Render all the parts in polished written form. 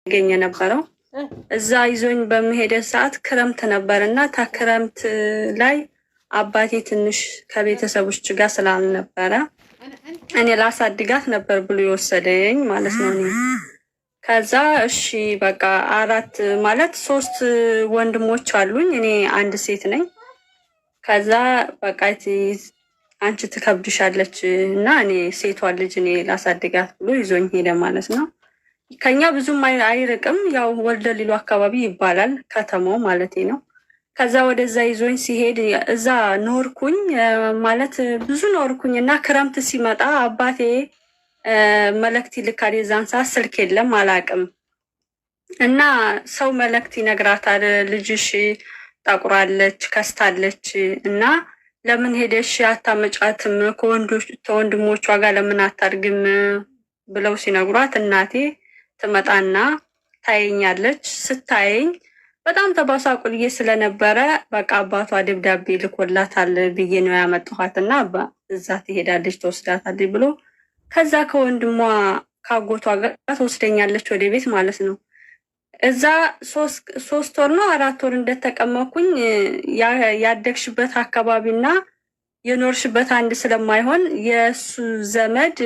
ገኘ ነበረው እዛ ይዞኝ በመሄደ ሰዓት ክረምት ነበርና ታክረምት ላይ አባቴ ትንሽ ከቤተሰቦች ጋር ስላልነበረ እኔ ላሳድጋት ነበር ብሎ የወሰደኝ ማለት ነው። ከዛ እሺ በቃ አራት ማለት ሶስት ወንድሞች አሉኝ፣ እኔ አንድ ሴት ነኝ። ከዛ በቃ አንቺ ትከብድሻለች እና እኔ ሴቷ ልጅ እኔ ላሳድጋት ብሎ ይዞኝ ሄደ ማለት ነው። ከኛ ብዙም አይርቅም፣ ያው ወልደ ሊሉ አካባቢ ይባላል ከተማው ማለት ነው። ከዛ ወደዛ ይዞኝ ሲሄድ እዛ ኖርኩኝ ማለት ብዙ ኖርኩኝ እና ክረምት ሲመጣ አባቴ መልእክት ይልካል። የዛን ሰዓት ስልክ የለም አላቅም እና ሰው መልእክት ይነግራታል፣ ልጅሽ ጠቁራለች ከስታለች እና ለምን ሄደሽ አታመጫትም ከወንድሞቿ ጋር ለምን አታርግም ብለው ሲነግሯት እናቴ ትመጣና ታየኛለች። ስታየኝ በጣም ተባሳቁልዬ ስለነበረ በቃ አባቷ ደብዳቤ ልኮላታል ብዬ ነው ያመጣኋት እና እዛ ትሄዳለች ትወስዳታለች ብሎ ከዛ ከወንድሟ ካጎቷ ጋር ትወስደኛለች ወደ ቤት ማለት ነው። እዛ 3 ወር ነው 4 ወር እንደተቀመኩኝ ያደግሽበት አካባቢና የኖርሽበት አንድ ስለማይሆን የእሱ ዘመድ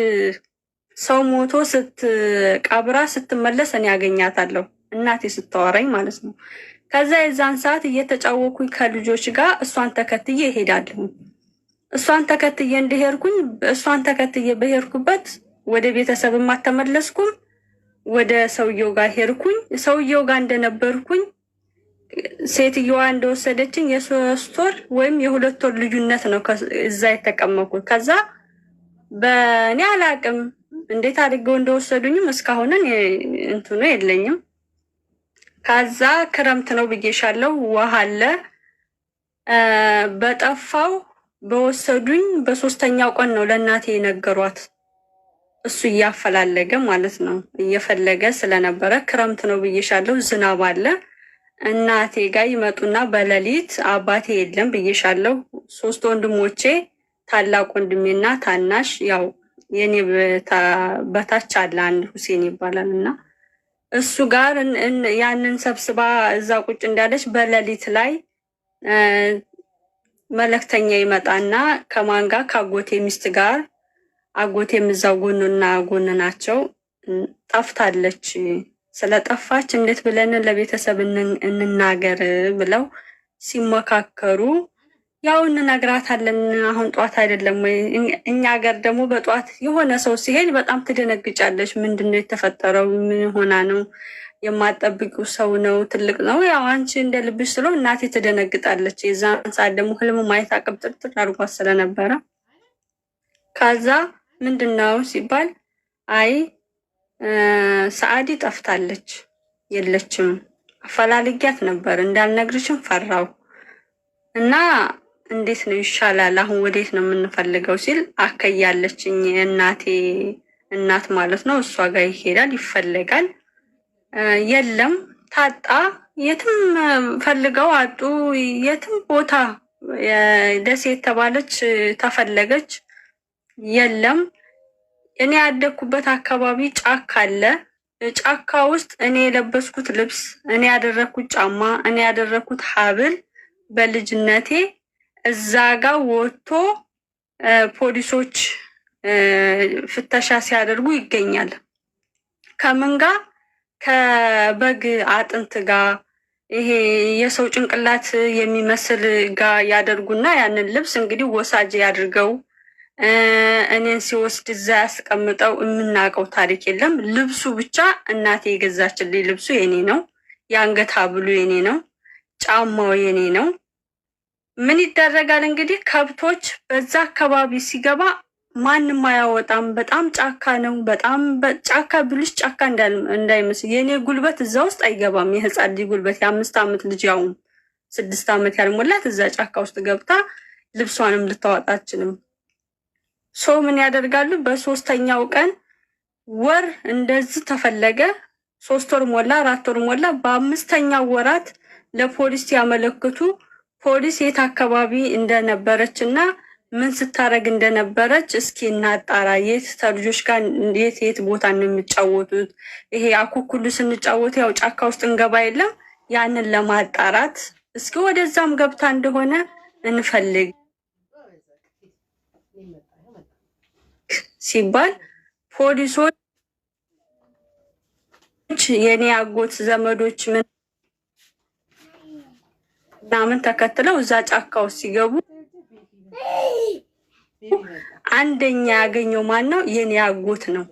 ሰው ሞቶ ስትቀብራ ስትመለስ እኔ ያገኛታለሁ እናቴ ስታወራኝ ማለት ነው። ከዛ የዛን ሰዓት እየተጫወኩኝ ከልጆች ጋር እሷን ተከትዬ እሄዳለሁ። እሷን ተከትዬ እንደሄድኩኝ እሷን ተከትዬ በሄድኩበት ወደ ቤተሰብም አልተመለስኩም። ወደ ሰውየው ጋር ሄድኩኝ። ሰውየው ጋር እንደነበርኩኝ ሴትየዋ እንደወሰደችኝ የ3 ወር ወይም የ2 ወር ልዩነት ነው እዛ የተቀመኩት። ከዛ በእኔ አላቅም እንዴት አድርገው እንደወሰዱኝም እስካሁን እንትኑ የለኝም። ከዛ ክረምት ነው ብዬሻለው፣ ውሃ አለ። በጠፋው በወሰዱኝ በ3ኛው ቀን ነው ለእናቴ የነገሯት። እሱ እያፈላለገ ማለት ነው እየፈለገ ስለነበረ ክረምት ነው ብዬሻለው፣ ዝናብ አለ። እናቴ ጋር ይመጡና በሌሊት አባቴ የለም ብዬሻለው። 3 ወንድሞቼ ታላቅ ወንድሜና ታናሽ ያው የኔ በታች አለ አንድ ሁሴን ይባላል እና እሱ ጋር ያንን ሰብስባ እዛ ቁጭ እንዳለች በሌሊት ላይ መልእክተኛ ይመጣና ከማን ጋር ከአጎቴ ሚስት ጋር አጎቴም እዛው ጎንና ጎን ናቸው። ጠፍታለች፣ ስለጠፋች እንዴት ብለን ለቤተሰብ እንናገር ብለው ሲመካከሩ ያው እንነግራታለን። አሁን ጧት አይደለም ወይ? እኛ ሀገር ደግሞ በጧት የሆነ ሰው ሲሄድ በጣም ትደነግጫለች። ምንድነው የተፈጠረው? ምን ሆና ነው? የማጠብቂው ሰው ነው? ትልቅ ነው? ያው አንቺ እንደ ልብሽ ስለው እናቴ ትደነግጣለች። የዛን ሰዓት ደግሞ ህልም ማየት አቅብጥርጥር አድርጓት ስለነበረ ከዛ ምንድነው ሲባል አይ ሰዓዲ ጠፍታለች የለችም፣ አፈላልጊያት ነበር እንዳልነግርሽም ፈራው እና እንዴት ነው ይሻላል? አሁን ወዴት ነው የምንፈልገው ሲል አከያለችኝ እናቴ እናት ማለት ነው። እሷ ጋር ይሄዳል ይፈለጋል፣ የለም ታጣ። የትም ፈልገው አጡ። የትም ቦታ ደሴ የተባለች ተፈለገች፣ የለም። እኔ ያደግኩበት አካባቢ ጫካ አለ። ጫካ ውስጥ እኔ የለበስኩት ልብስ፣ እኔ ያደረግኩት ጫማ፣ እኔ ያደረግኩት ሀብል በልጅነቴ እዛ ጋር ወጥቶ ፖሊሶች ፍተሻ ሲያደርጉ ይገኛል። ከምን ጋር? ከበግ አጥንት ጋር ይሄ የሰው ጭንቅላት የሚመስል ጋር ያደርጉና ያንን ልብስ እንግዲህ ወሳጅ ያድርገው እኔን ሲወስድ እዛ ያስቀምጠው። የምናውቀው ታሪክ የለም። ልብሱ ብቻ እናቴ የገዛችልኝ ልብሱ የኔ ነው። የአንገት ሀብሉ የኔ ነው። ጫማው የኔ ነው። ምን ይደረጋል እንግዲህ ከብቶች በዛ አካባቢ ሲገባ ማንም አያወጣም። በጣም ጫካ ነው። በጣም ጫካ ብልሽ ጫካ እንዳይመስል የኔ ጉልበት እዛ ውስጥ አይገባም። የህፃን ልጅ ጉልበት የ5 ዓመት ልጅ ያውም 6 ዓመት ያልሞላት እዛ ጫካ ውስጥ ገብታ ልብሷንም ልታወጣ አትችልም። ሰው ምን ያደርጋሉ? በ3ኛው ቀን ወር እንደዚህ ተፈለገ። 3 ወር ሞላ፣ 4 ወር ሞላ። በ5ኛው ወራት ለፖሊስ ያመለክቱ ፖሊስ የት አካባቢ እንደነበረች እና ምን ስታረግ እንደነበረች እስኪ እናጣራ። የት ተልጆች ጋር የት ቦታ ነው የሚጫወቱት? ይሄ አኩኩሉ ስንጫወት ያው ጫካ ውስጥ እንገባ የለም? ያንን ለማጣራት እስኪ ወደዛም ገብታ እንደሆነ እንፈልግ ሲባል ፖሊሶች የኔ አጎት ዘመዶች ምናምን ተከትለው እዛ ጫካ ውስጥ ሲገቡ አንደኛ ያገኘው ማን ነው? የኔ አጎት ነው።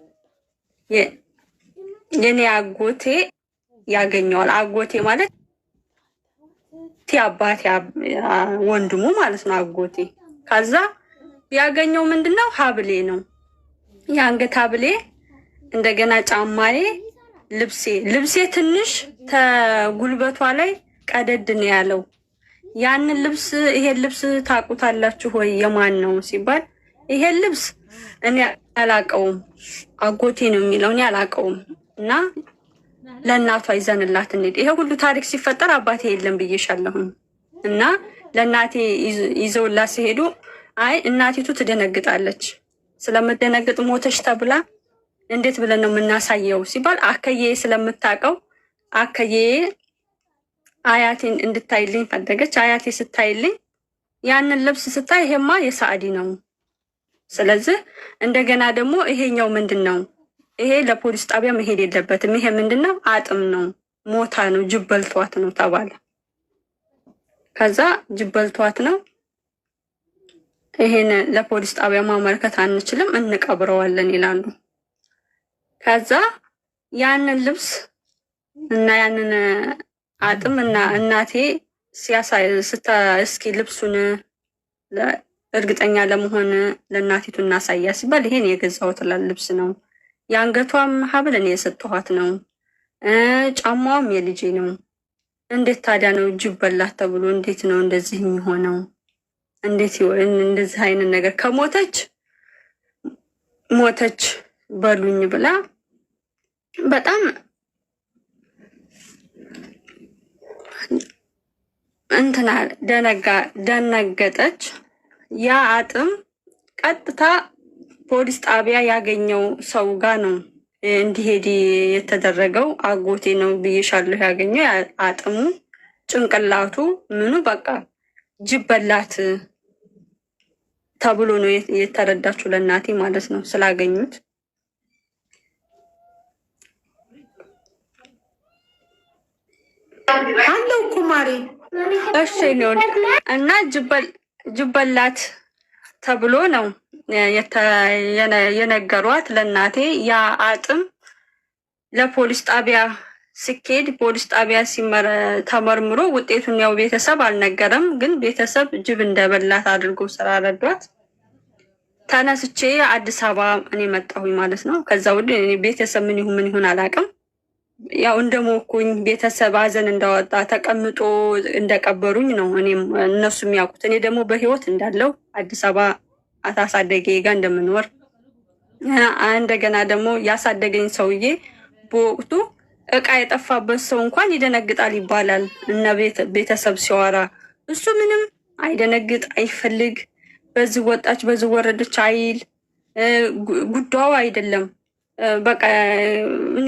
የኔ አጎቴ ያገኘዋል። አጎቴ ማለት አባቴ ወንድሙ ማለት ነው አጎቴ። ከዛ ያገኘው ምንድነው? ሀብሌ ነው፣ የአንገት ሀብሌ፣ እንደገና ጫማዬ፣ ልብሴ ትንሽ ተጉልበቷ ላይ ቀደድ ነው ያለው። ያንን ልብስ ይሄን ልብስ ታውቁታላችሁ ወይ የማን ነው ሲባል ይሄን ልብስ እኔ አላውቀውም አጎቴ ነው የሚለው፣ እኔ አላውቀውም እና ለእናቷ ይዘንላት እንሂድ። ይሄ ሁሉ ታሪክ ሲፈጠር አባቴ የለም ብዬሻለሁኝ። እና ለእናቴ ይዘውላት ሲሄዱ አይ እናቲቱ ትደነግጣለች፣ ስለምደነግጥ ሞተች ተብላ እንዴት ብለን ነው የምናሳየው ሲባል አከዬ ስለምታውቀው አከዬ አያቴን እንድታይልኝ ፈለገች። አያቴ ስታይልኝ ያንን ልብስ ስታይ ይሄማ የሳዕዲ ነው። ስለዚህ እንደገና ደግሞ ይሄኛው ምንድን ነው? ይሄ ለፖሊስ ጣቢያ መሄድ የለበትም። ይሄ ምንድን ነው? አጥም ነው፣ ሞታ ነው፣ ጅብ በልቷት ነው ተባለ። ከዛ ጅብ በልቷት ነው፣ ይሄን ለፖሊስ ጣቢያ ማመልከት አንችልም፣ እንቀብረዋለን ይላሉ። ከዛ ያንን ልብስ እና ያንን አጥም እና እናቴ ሲያሳይ እስኪ ልብሱን እርግጠኛ ለመሆን ለእናቲቱ እናሳያ ሲባል ይሄን የገዛሁት ልብስ ነው፣ የአንገቷም ሀብል እኔ የሰጠኋት ነው፣ ጫማዋም የልጄ ነው። እንዴት ታዲያ ነው ጅብ በላት ተብሎ እንዴት ነው እንደዚህ የሚሆነው? እንዴት እንደዚህ አይነት ነገር ከሞተች ሞተች በሉኝ ብላ በጣም እንትና ደነገጠች። ያ አጥም ቀጥታ ፖሊስ ጣቢያ ያገኘው ሰው ጋር ነው እንዲሄድ የተደረገው። አጎቴ ነው ብዬሻለሁ ያገኘው። አጥሙ ጭንቅላቱ ምኑ በቃ ጅብ በላት ተብሎ ነው የተረዳችው ለእናቴ ማለት ነው ስላገኙት። አለው ኩማሪ እሺ ነው እና ጅብ በላት ተብሎ ነው የነገሯት ለእናቴ። ያ አጥም ለፖሊስ ጣቢያ ሲኬድ ፖሊስ ጣቢያ ተመርምሮ ውጤቱን ያው ቤተሰብ አልነገረም፣ ግን ቤተሰብ ጅብ እንደበላት አድርጎ ስላረዷት ተነስቼ አዲስ አበባ እኔ መጣሁኝ ማለት ነው። ከዛ ወደ ቤተሰብ ምን ይሁን አላውቅም። ያው እንደሞኩኝ ቤተሰብ ሀዘን እንዳወጣ ተቀምጦ እንደቀበሩኝ ነው እኔም እነሱ የሚያውቁት። እኔ ደግሞ በህይወት እንዳለው አዲስ አበባ አታሳደገ ጋር እንደምኖር እንደገና ደግሞ ያሳደገኝ ሰውዬ በወቅቱ እቃ የጠፋበት ሰው እንኳን ይደነግጣል ይባላል እና ቤተሰብ ሲያወራ እሱ ምንም አይደነግጥ አይፈልግ፣ በዚህ ወጣች በዚህ ወረደች አይል። ጉዳዩ አይደለም በቃ እኔ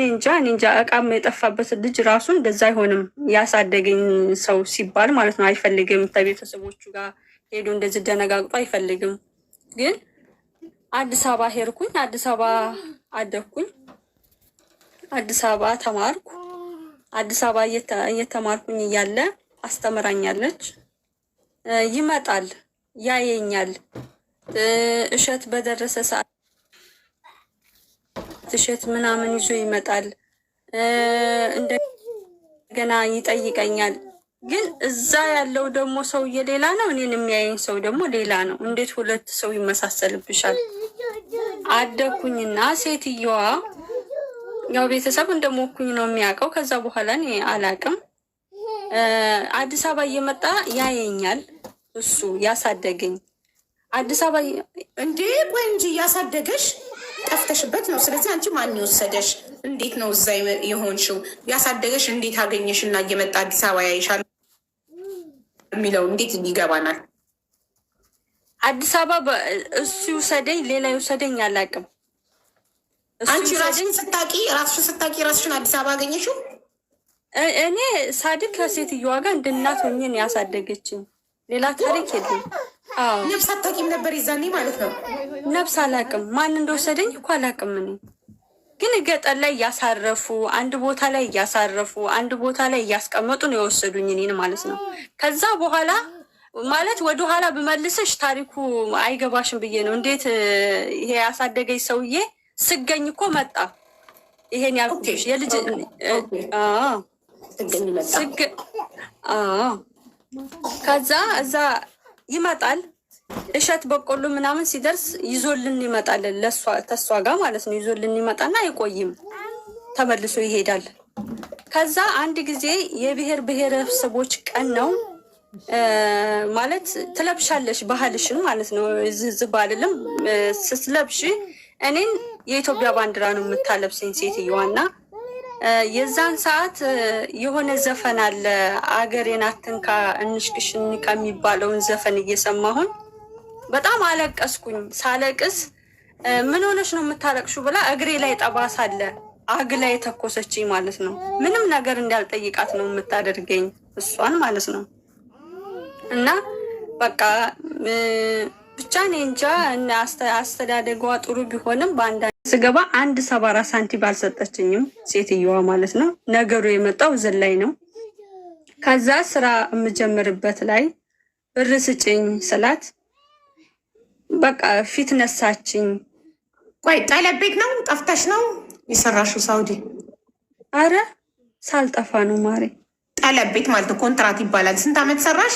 እንጃ እቃም የጠፋበት ልጅ ራሱ እንደዛ አይሆንም። ያሳደገኝ ሰው ሲባል ማለት ነው አይፈልግም። ከቤተሰቦቹ ጋር ሄዶ እንደዚህ ደነጋግጦ አይፈልግም። ግን አዲስ አበባ ሄድኩኝ፣ አዲስ አበባ አደግኩኝ፣ አዲስ አበባ ተማርኩ። አዲስ አበባ እየተማርኩኝ እያለ አስተምራኛለች። ይመጣል፣ ያየኛል። እሸት በደረሰ ሰዓት እሸት ምናምን ይዞ ይመጣል። እንደገና ይጠይቀኛል። ግን እዛ ያለው ደግሞ ሰውዬ ሌላ ነው፣ እኔን የሚያየኝ ሰው ደግሞ ሌላ ነው። እንዴት ሁለት ሰው ይመሳሰልብሻል? አደኩኝና ሴትየዋ ያው ቤተሰብ እንደሞኩኝ ነው የሚያውቀው። ከዛ በኋላ እኔ አላቅም። አዲስ አበባ እየመጣ ያየኛል። እሱ ያሳደገኝ አዲስ አበባ እንዴ? ቆይ እንጂ ያሳደገሽ ጠፍተሽበት ነው። ስለዚህ አንቺ ማን የወሰደሽ? እንዴት ነው እዛ የሆንሽው? ያሳደገሽ እንዴት አገኘሽ? እና እየመጣ አዲስ አበባ ያይሻል የሚለው እንዴት ይገባናል? አዲስ አበባ እሱ ይውሰደኝ ሌላ ይውሰደኝ አላውቅም። አንቺ ራስሽን ስታቂ ራስሽን አዲስ አበባ አገኘሽው? እኔ ሳድግ ከሴትዮዋ ጋር እንደ እናት ሆኜ ነው ያሳደገችኝ። ሌላ ታሪክ የለም። ነብስ አታውቂም ነበር የዛኔ ማለት ነው? ነብስ አላውቅም። ማን እንደወሰደኝ እኮ አላውቅም። እኔ ግን ገጠር ላይ እያሳረፉ አንድ ቦታ ላይ እያሳረፉ አንድ ቦታ ላይ እያስቀመጡ ነው የወሰዱኝ እኔን ማለት ነው። ከዛ በኋላ ማለት ወደኋላ ብመልስሽ ታሪኩ አይገባሽም ብዬ ነው። እንዴት ይሄ ያሳደገኝ ሰውዬ ስገኝ እኮ መጣ። ይሄን ያልኩሽ የልጅ ከዛ እዛ ይመጣል እሸት በቆሎ ምናምን ሲደርስ ይዞልን ይመጣል። ተሷ ጋር ማለት ነው። ይዞልን ይመጣና አይቆይም፣ ተመልሶ ይሄዳል። ከዛ አንድ ጊዜ የብሔር ብሔረሰቦች ቀን ነው ማለት ትለብሻለሽ ባህልሽን ማለት ነው። ዝዝብ አይደለም ስትለብሽ እኔን የኢትዮጵያ ባንዲራ ነው የምታለብሰኝ ሴትዮዋና የዛን ሰዓት የሆነ ዘፈን አለ አገሬን አትንካ እንሽክሽን ከሚባለውን ዘፈን እየሰማሁን በጣም አለቀስኩኝ። ሳለቅስ ምን ሆነሽ ነው የምታለቅሹ ብላ እግሬ ላይ ጠባሳ አለ አግ ላይ ተኮሰችኝ ማለት ነው። ምንም ነገር እንዳልጠይቃት ነው የምታደርገኝ እሷን ማለት ነው። እና በቃ ብቻ እኔ እንጃ አስተዳደጓ ጥሩ ቢሆንም በአንዳንድ ስገባ 1.74 ሳንቲም አልሰጠችኝም ሴትዮዋ ማለት ነው። ነገሩ የመጣው እዚህ ላይ ነው። ከዛ ስራ የምጀምርበት ላይ ብር ስጭኝ ስላት በቃ ፊት ነሳችኝ። ቆይ ጠለብ ቤት ነው ጠፍተሽ ነው የሰራሽው ሳውዲ? አረ ሳልጠፋ ነው ማሬ። ጠለብ ቤት ማለት ኮንትራት ይባላል። ስንት አመት ሰራሽ?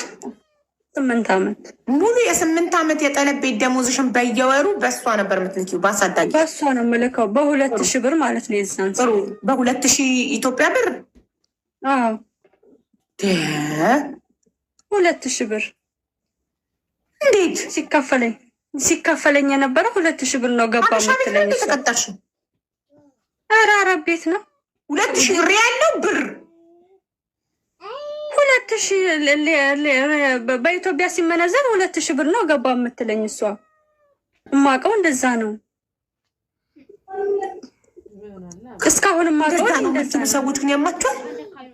8 አመት ሙሉ። የ8 አመት የጠለብ ቤት ደሞዝሽን በየወሩ በእሷ ነበር የምትልኪው? በአሳዳጊ በእሷ ነው የምልከው። በ2000 ብር ማለት ነው የዛን ጥሩ። በ2000 ኢትዮጵያ ብር? አዎ 2000 ብር። እንዴት ሲከፈለኝ የነበረው 2000 ብር ነው። ገባ የምትለኝ ተቀጠርሽ? ኧረ አረብ ቤት ነው 2000 ሪያል ነው ብር 2000 በኢትዮጵያ ሲመነዘር 2000 ብር ነው። ገባ የምትለኝ እሷ እማውቀው እንደዛ ነው። እስካሁን እማውቀው እንደዛ ነው። ሰዎች ግን ያማቸዋል።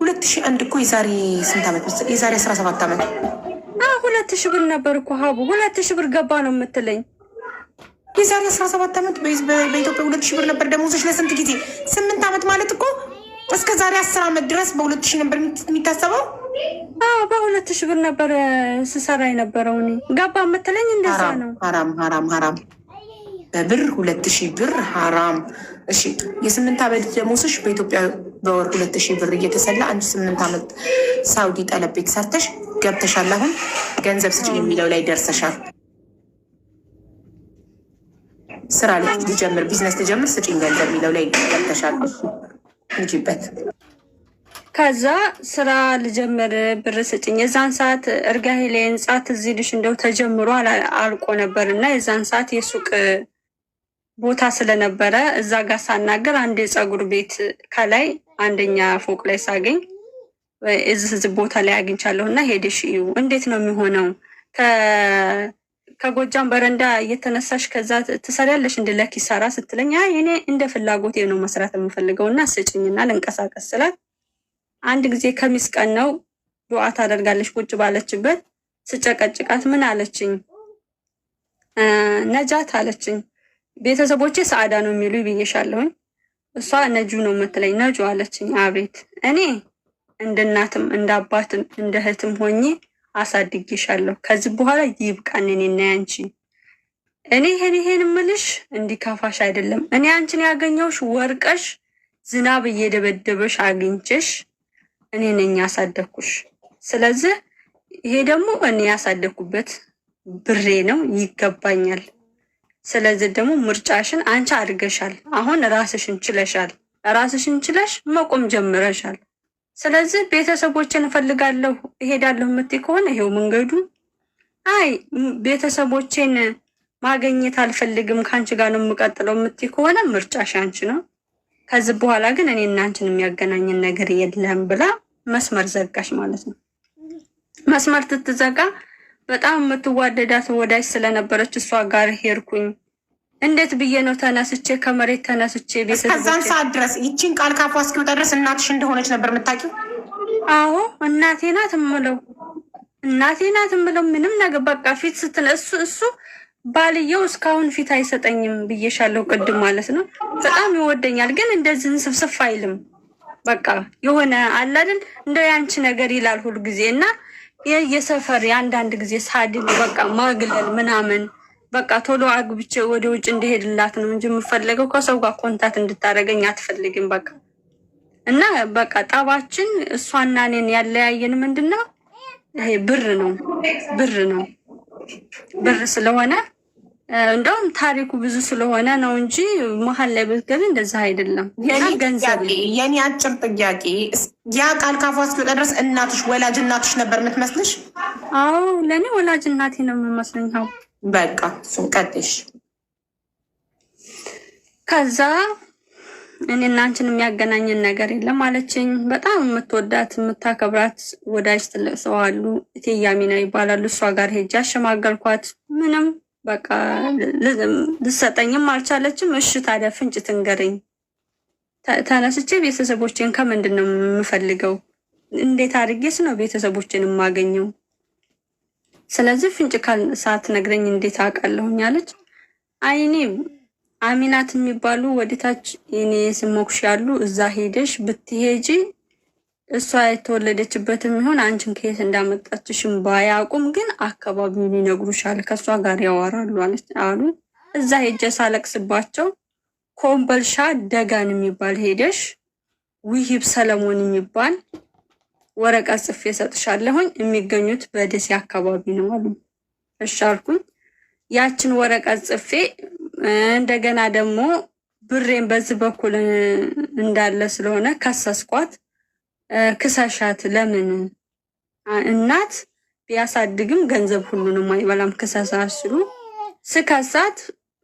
2001 እኮ የዛሬ ስንት ዓመት መሰለኝ? የዛሬ 17 ዓመት 2000 ብር ነበር እኮ ሀቡ። 2000 ብር ገባ ነው የምትለኝ? የዛሬ 17 ዓመት በኢትዮጵያ 2000 ብር ነበር ደሞዝሽ። ለስንት ጊዜ? 8 ዓመት ማለት እኮ እስከ ዛሬ 10 ዓመት ድረስ በ2000 ነበር የሚታሰበው። በ2000 ብር ነበር ስሰራ የነበረው። እኔ ገባ የምትለኝ እንደዛ ነው። ሀራም በብር 2000 ብር ሀራም። እሺ የ8 ዓመት ደሞዝሽ በኢትዮጵያ በወር 2000 ብር እየተሰላ አንድ 8 ዓመት ሳውዲ ጠለብ ቤት ሰርተሽ ገብተሻል። አሁን ገንዘብ ስጭኝ የሚለው ላይ ደርሰሻል። ስራ ልጀምር ቢዝነስ ልጀምር ስጭኝ ገንዘብ የሚለው ላይ ገብተሻል። እንጂበት ከዛ ስራ ልጀምር ብር ስጭኝ። የዛን ሰዓት እርጋሄ ላይ ህንጻት እዚህ ልሽ እንደው ተጀምሮ አልቆ ነበር እና የዛን ሰዓት የሱቅ ቦታ ስለነበረ እዛ ጋር ሳናገር አንድ የፀጉር ቤት ከላይ አንደኛ ፎቅ ላይ ሳገኝ እዚህ ቦታ ላይ አግኝቻለሁ እና ሄደሽ እዩ እንዴት ነው የሚሆነው? ከጎጃም በረንዳ እየተነሳሽ ከዛ ትሰሪያለሽ እንደ ለኪሳራ ስትለኝ አይ እኔ እንደ ፍላጎቴ ነው መስራት የምፈልገው እና ስጭኝና ልንቀሳቀስ ስላት አንድ ጊዜ ከሚስ ቀን ነው ዱዓ ታደርጋለች ቁጭ ባለችበት ስጨቀጭቃት ምን አለችኝ? ነጃት አለችኝ። ቤተሰቦቼ ሰዓዳ ነው የሚሉ ብዬሻለሁኝ። እሷ ነጁ ነው የምትለኝ። ነጁ አለችኝ። አቤት። እኔ እንደ እናትም እንደ አባትም እንደ እህትም ሆኜ አሳድጌሻለሁ። ከዚህ በኋላ ይብቃን እኔና ያንቺ። እኔ ይሄን ምልሽ እንዲካፋሽ አይደለም። እኔ አንቺን ያገኘውሽ ወርቀሽ ዝናብ እየደበደበሽ አግኝቼሽ እኔ ነኝ ያሳደግኩሽ። ስለዚህ ይሄ ደግሞ እኔ ያሳደግኩበት ብሬ ነው፣ ይገባኛል። ስለዚህ ደግሞ ምርጫሽን አንቺ አድርገሻል። አሁን ራስሽን ችለሽ መቆም ጀምረሻል። ስለዚህ ቤተሰቦችን እፈልጋለሁ እሄዳለሁ የምትይ ከሆነ ይሄው መንገዱ። አይ ቤተሰቦቼን ማገኘት አልፈልግም ከአንቺ ጋር ነው የምቀጥለው የምትይ ከሆነ ምርጫሽ አንቺ ነው። ከዚህ በኋላ ግን እኔ እና አንቺን የሚያገናኝን ነገር የለም ብላ መስመር ዘጋሽ ማለት ነው። መስመር ትትዘጋ በጣም የምትዋደዳት ወዳጅ ስለነበረች እሷ ጋር ሄድኩኝ። እንዴት ብዬ ነው ተነስቼ ከመሬት ተነስቼ ከዛን ሰዓት ድረስ ይቺን ቃል ካፏ እስኪወጣ ድረስ እናትሽ እንደሆነች ነበር የምታውቂው? አዎ እናቴ ናት እምለው ምንም ነገር በቃ ፊት ስትል እሱ ባልየው እስካሁን ፊት አይሰጠኝም ብዬሻለሁ ቅድም ማለት ነው። በጣም ይወደኛል ግን እንደዚህ ስፍስፍ አይልም። በቃ የሆነ አላድን እንደ ያንቺ ነገር ይላል ሁሉ ጊዜ እና የሰፈር የአንዳንድ ጊዜ ሳድግ በቃ ማግለል ምናምን በቃ ቶሎ አግብቼ ወደ ውጭ እንደሄድላት ነው እንጂ የምፈለገው ከሰው ጋር ኮንታት እንድታደርገኝ አትፈልግም። በቃ እና በቃ ጠባችን እሷና እኔን ያለያየን ምንድን ነው? ይሄ ብር ነው ብር ስለሆነ እንደውም ታሪኩ ብዙ ስለሆነ ነው እንጂ መሀል ላይ ብትገቢ እንደዛ አይደለም። ገንዘብ የኔ አጭር ጥያቄ ያ ቃል ካፏ እስኪወጣ ድረስ እናትሽ ወላጅ እናትሽ ነበር የምትመስልሽ? አዎ ለእኔ ወላጅ እናቴ ነው የምመስለኝ። ው በቃ እሱን ቀጥሽ። ከዛ እኔ እናንችን የሚያገናኝን ነገር የለም አለችኝ። በጣም የምትወዳት የምታከብራት ወዳጅ ትልቅ ሰው አሉ፣ እቴያ ሚና ይባላሉ። እሷ ጋር ሄጄ አሸማገልኳት። ምንም በቃ ልሰጠኝም አልቻለችም። እሺ ታዲያ ፍንጭ ትንገረኝ። ተነስቼ ቤተሰቦችን ከምንድን ነው የምፈልገው? እንዴት አድርጌስ ነው ቤተሰቦችን የማገኘው? ስለዚህ ፍንጭ ሳትነግረኝ እንዴት አውቃለሁኝ አለች። አይኔ አሚናት የሚባሉ ወደታች የኔ ስሞክሽ ያሉ እዛ ሄደሽ ብትሄጂ እሷ የተወለደችበትም ይሆን አንቺን ከየት እንዳመጣችሽም ባያውቁም ግን አካባቢውን ይነግሩሻል፣ ከእሷ ጋር ያወራሉ አሉ። እዛ ሄጀ ሳለቅስባቸው ኮምበልሻ ደጋን የሚባል ሄደሽ ውሂብ ሰለሞን የሚባል ወረቀት ጽፌ ሰጥሻለሁኝ፣ የሚገኙት በደሴ አካባቢ ነው አሉ። እሺ አልኩኝ። ያችን ወረቀት ጽፌ እንደገና ደግሞ ብሬን በዚህ በኩል እንዳለ ስለሆነ ከሰስኳት። ክሰሻት፣ ለምን እናት ቢያሳድግም ገንዘብ ሁሉንም አይበላም ክሰሳት ሲሉ ስከሳት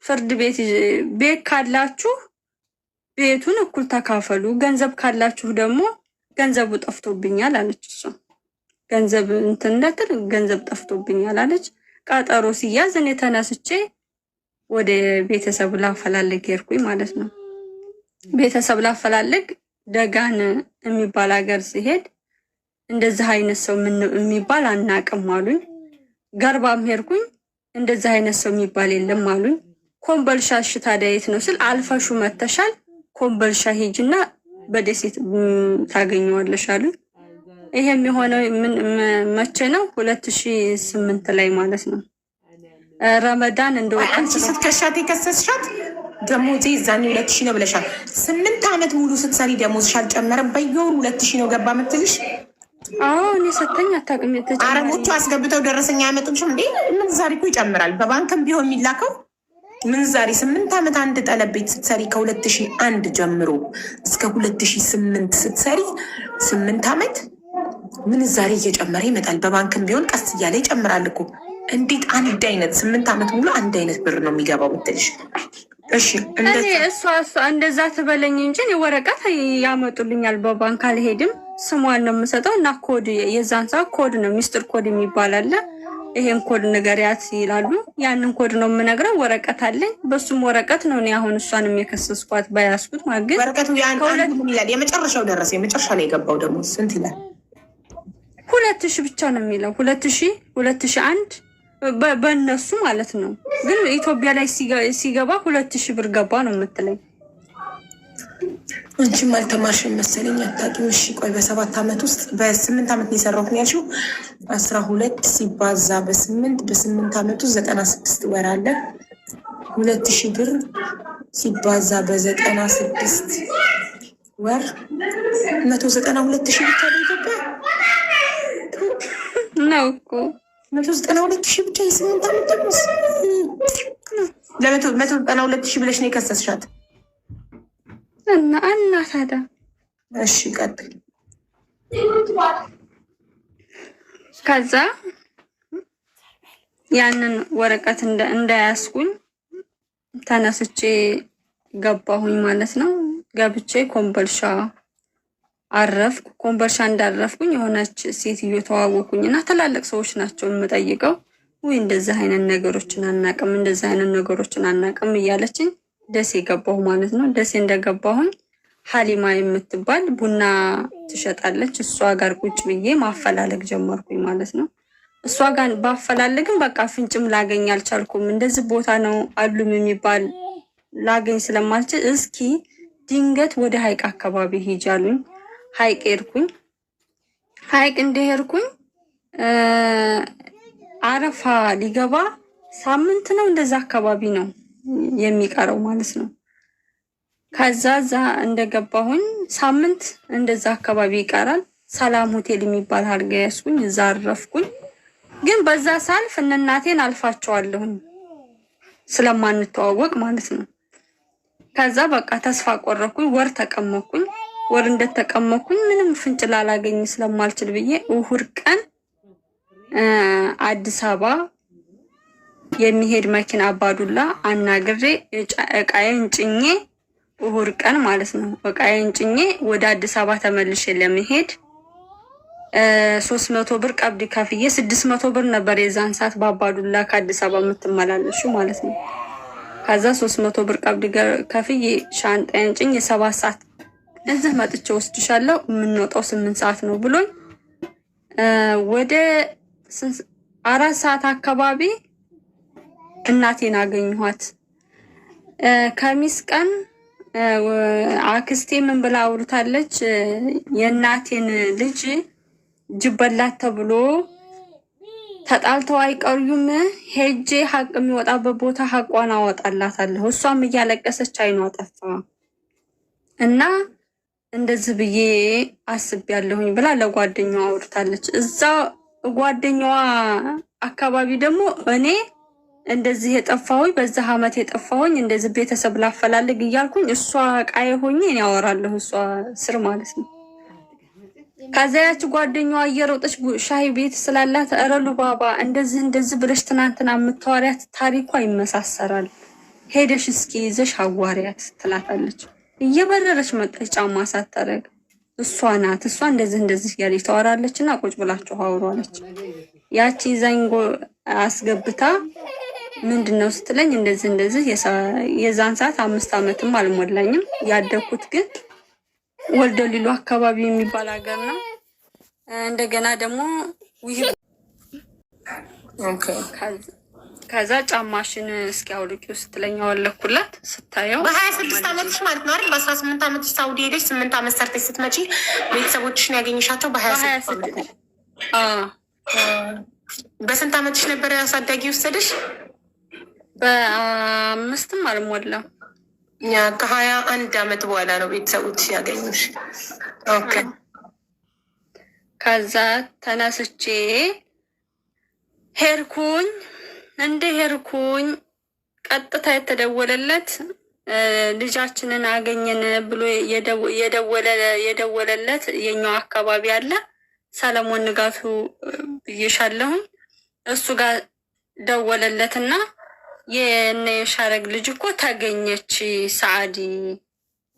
ፍርድ ቤት ካላችሁ ቤቱን እኩል ተካፈሉ፣ ገንዘብ ካላችሁ ደግሞ ገንዘቡ ጠፍቶብኛል አለች። እሷ ገንዘብ እንትንለትል ገንዘብ ጠፍቶብኛል አለች። ቀጠሮ ሲያዝ እኔ ተነስቼ ወደ ቤተሰብ ላፈላልግ ሄድኩኝ ማለት ነው። ቤተሰብ ላፈላልግ ደጋን የሚባል ሀገር ሲሄድ እንደዚህ አይነት ሰው የሚባል አናቅም አሉኝ። ገርባም ሄድኩኝ፣ እንደዚህ አይነት ሰው የሚባል የለም አሉኝ። ኮምበልሻ እሺ ታዲያ የት ነው ስል አልፈሹ መተሻል፣ ኮምበልሻ ሂጅና በደሴት ታገኘዋለሽ አሉኝ። ይሄም የሆነው መቼ ነው? 2008 ላይ ማለት ነው። ረመዳን እንደወጣ አንቺ ስትከሻት የከሰስሻት ደሞዜ ዛኔ 2000 ነው ብለሻል። 8 ዓመት ሙሉ ስትሰሪ ደሞዝሽ አልጨመረም? በየወሩ 2000 ነው ገባ ምትልሽ? አዎ እኔ ሰተኝ አታውቅም። አረቦቹ አስገብተው ደረሰኛ ያመጡልሽ እንዴ? ምንዛሪ እኮ ይጨምራል። በባንክም ቢሆን የሚላከው ምንዛሪ 8 ዓመት አንድ ጠለብ ቤት ስትሰሪ ከ2001 ጀምሮ እስከ 2008 ስትሰሪ 8 ዓመት ምንዛሬ እየጨመረ ይመጣል። በባንክም ቢሆን ቀስ እያለ ይጨምራል እኮ። እንዴት አንድ አይነት 8 ዓመት ሙሉ አንድ አይነት ብር ነው የሚገባው ምትልሽ? እሺ እሷ እንደዛ ትበለኝ እንጂ ወረቀት ያመጡልኛል። በባንክ አልሄድም፣ ስሟን ነው የምሰጠው እና ኮድ የዛን ሰዓት ኮድ ነው ሚስጥር ኮድ የሚባል አለ። ይሄን ኮድ ንገሪያት ይላሉ። ያንን ኮድ ነው የምነግረው። ወረቀት አለኝ። በሱም ወረቀት ነው እኔ አሁን እሷንም የከሰስኳት ባያስኩት ማለት ግን ወረቀቱ ምን ይላል? የመጨረሻው ደረሰ። የመጨረሻ ላይ የገባው ደግሞ ስንት ይላል? 2000 ብቻ ነው የሚለው 2001 በእነሱ ማለት ነው። ግን ኢትዮጵያ ላይ ሲገባ 2000 ብር ገባ ነው የምትለኝ። አንቺም አልተማርሽም መሰለኝ አታውቂም። እሺ ቆይ በ7 ዓመት ውስጥ በ8 ዓመት ነው የሰራሁት ያልሽው 12 ሲባዛ በ8 ዓመት ውስጥ 96 ወር አለ። 2000 ብር ሲባዛ በ96 ወር 192,000 ብቻ በኢትዮጵያ ነው እኮ 192,000 ብቻ የ8 ዓመት ደሞዝ። ለ192,000 ብለሽ ነው የከሰስሻት እና ታዲያ እሺ ቀጥል። ከዛ ያንን ወረቀት እንዳያስኩኝ ተነስቼ ገባሁኝ ማለት ነው። ገብቼ ኮምበልሻ አረፍኩ። ኮምበልሻ እንዳረፍኩኝ የሆነች ሴትዮ ተዋወኩኝ እና ትላልቅ ሰዎች ናቸው የምጠይቀው። ወይ እንደዚህ አይነት ነገሮችን አናቅም፣ እንደዚህ አይነት ነገሮችን አናቅም እያለችኝ ደሴ ገባሁ ማለት ነው። ደሴ እንደገባሁኝ ሀሊማ የምትባል ቡና ትሸጣለች። እሷ ጋር ቁጭ ብዬ ማፈላለግ ጀመርኩኝ ማለት ነው። እሷ ጋር ባፈላለግም በቃ ፍንጭም ላገኝ አልቻልኩም። እንደዚህ ቦታ ነው አሉም የሚባል ላገኝ ስለማልችል እስኪ ድንገት ወደ ሀይቅ አካባቢ ሂጃሉኝ። ሀይቅ ሄድኩኝ። ሀይቅ እንደሄድኩኝ አረፋ ሊገባ ሳምንት ነው እንደዛ አካባቢ ነው የሚቀረው ማለት ነው። ከዛ እዛ እንደገባሁኝ ሳምንት እንደዛ አካባቢ ይቀራል። ሰላም ሆቴል የሚባል አልጋ ያስኩኝ፣ እዛ አረፍኩኝ። ግን በዛ ሳልፍ እናቴን አልፋቸዋለሁኝ ስለማንተዋወቅ ማለት ነው። ከዛ በቃ ተስፋ ቆረኩኝ። ወር ተቀመኩኝ። ወር እንደተቀመኩኝ ምንም ፍንጭ ላላገኝ ስለማልችል ብዬ እሁድ ቀን አዲስ አበባ የሚሄድ መኪና አባዱላ አናግሬ እቃዬን ጭኜ እሁድ ቀን ማለት ነው እቃዬን ጭኜ ወደ አዲስ አበባ ተመልሼ ለመሄድ 300 ብር ቀብድ ከፍዬ 600 ብር ነበር የዛን ሰዓት በአባዱላ ከአዲስ አበባ የምትመላለሹ ማለት ነው። ከዛ 300 ብር ቀብድ ከፍዬ ሻንጣዬን ጭኜ 7 ሰዓት እዚህ መጥቼ ወስድሻለሁ የምንወጣው 8 ሰዓት ነው ብሎኝ ወደ 4 ሰዓት አካባቢ እናቴን አገኘኋት። ከሚስ ቀን አክስቴ ምን ብላ አውርታለች? የእናቴን ልጅ ጅበላት ተብሎ ተጣልተው አይቀሩም። ሄጄ ሀቅ የሚወጣበት ቦታ ሀቋን አወጣላታለሁ። እሷም እያለቀሰች አይኗ ጠፋ እና እንደዚህ ብዬ አስቤያለሁኝ ብላ ለጓደኛዋ አውርታለች። እዛ ጓደኛዋ አካባቢ ደግሞ እኔ እንደዚህ የጠፋሁኝ በዛ አመት የጠፋሁኝ እንደዚህ ቤተሰብ ላፈላልግ እያልኩኝ እሷ ቃዬ ሆኜ እኔ አወራለሁ እሷ ስር ማለት ነው። ከዛ ያች ጓደኛዋ እየሮጠች ሻይ ቤት ስላላት ረሉ ባባ እንደዚህ ብለሽ ትናንትና የምታወሪያት ታሪኳ ይመሳሰራል፣ ሄደሽ እስኪ ይዘሽ አዋሪያት ትላታለች። እየበረረች መጣች ጫማ ሳታረግ። እሷ ናት እሷ እንደዚህ ያለች ታወራለች እና ቁጭ ብላችሁ አውሯለች። ያቺ ዛንጎ አስገብታ ምንድነው ስትለኝ እንደዚህ የዛን ሰዓት 5 አመትም አልሞላኝም። ያደኩት ግን ወልደ ሊሉ አካባቢ የሚባል ሀገር ነው። እንደገና ደግሞ ከዛ ጫማሽን እስኪ አውልቂው ስትለኝ አወለኩላት። ስታየው በ26 አመትሽ ማለት ነው አይደል? በ18 አመትሽ ሳውዲ ሄደሽ 8 አመት ሰርተሽ ስትመጪ ቤተሰቦችሽን ያገኘሻቸው በ26 አመት። በስንት አመትሽ ነበረ አሳዳጊ ወሰደሽ? በ5ም አልሞላም። ከ21 አመት በኋላ ነው ቤተሰቦችሽ ያገኙሽ። ኦኬ። ከዛ ተነስቼ ሄድኩኝ። እንደ ሄድኩኝ ቀጥታ የተደወለለት ልጃችንን አገኘን ብሎ የደወለለት የኛው አካባቢ አለ ሰለሞን ንጋቱ ብዬሻለሁኝ። እሱ ጋር ደወለለትና የነ የሻረግ ልጅ እኮ ተገኘች ሰዓዲ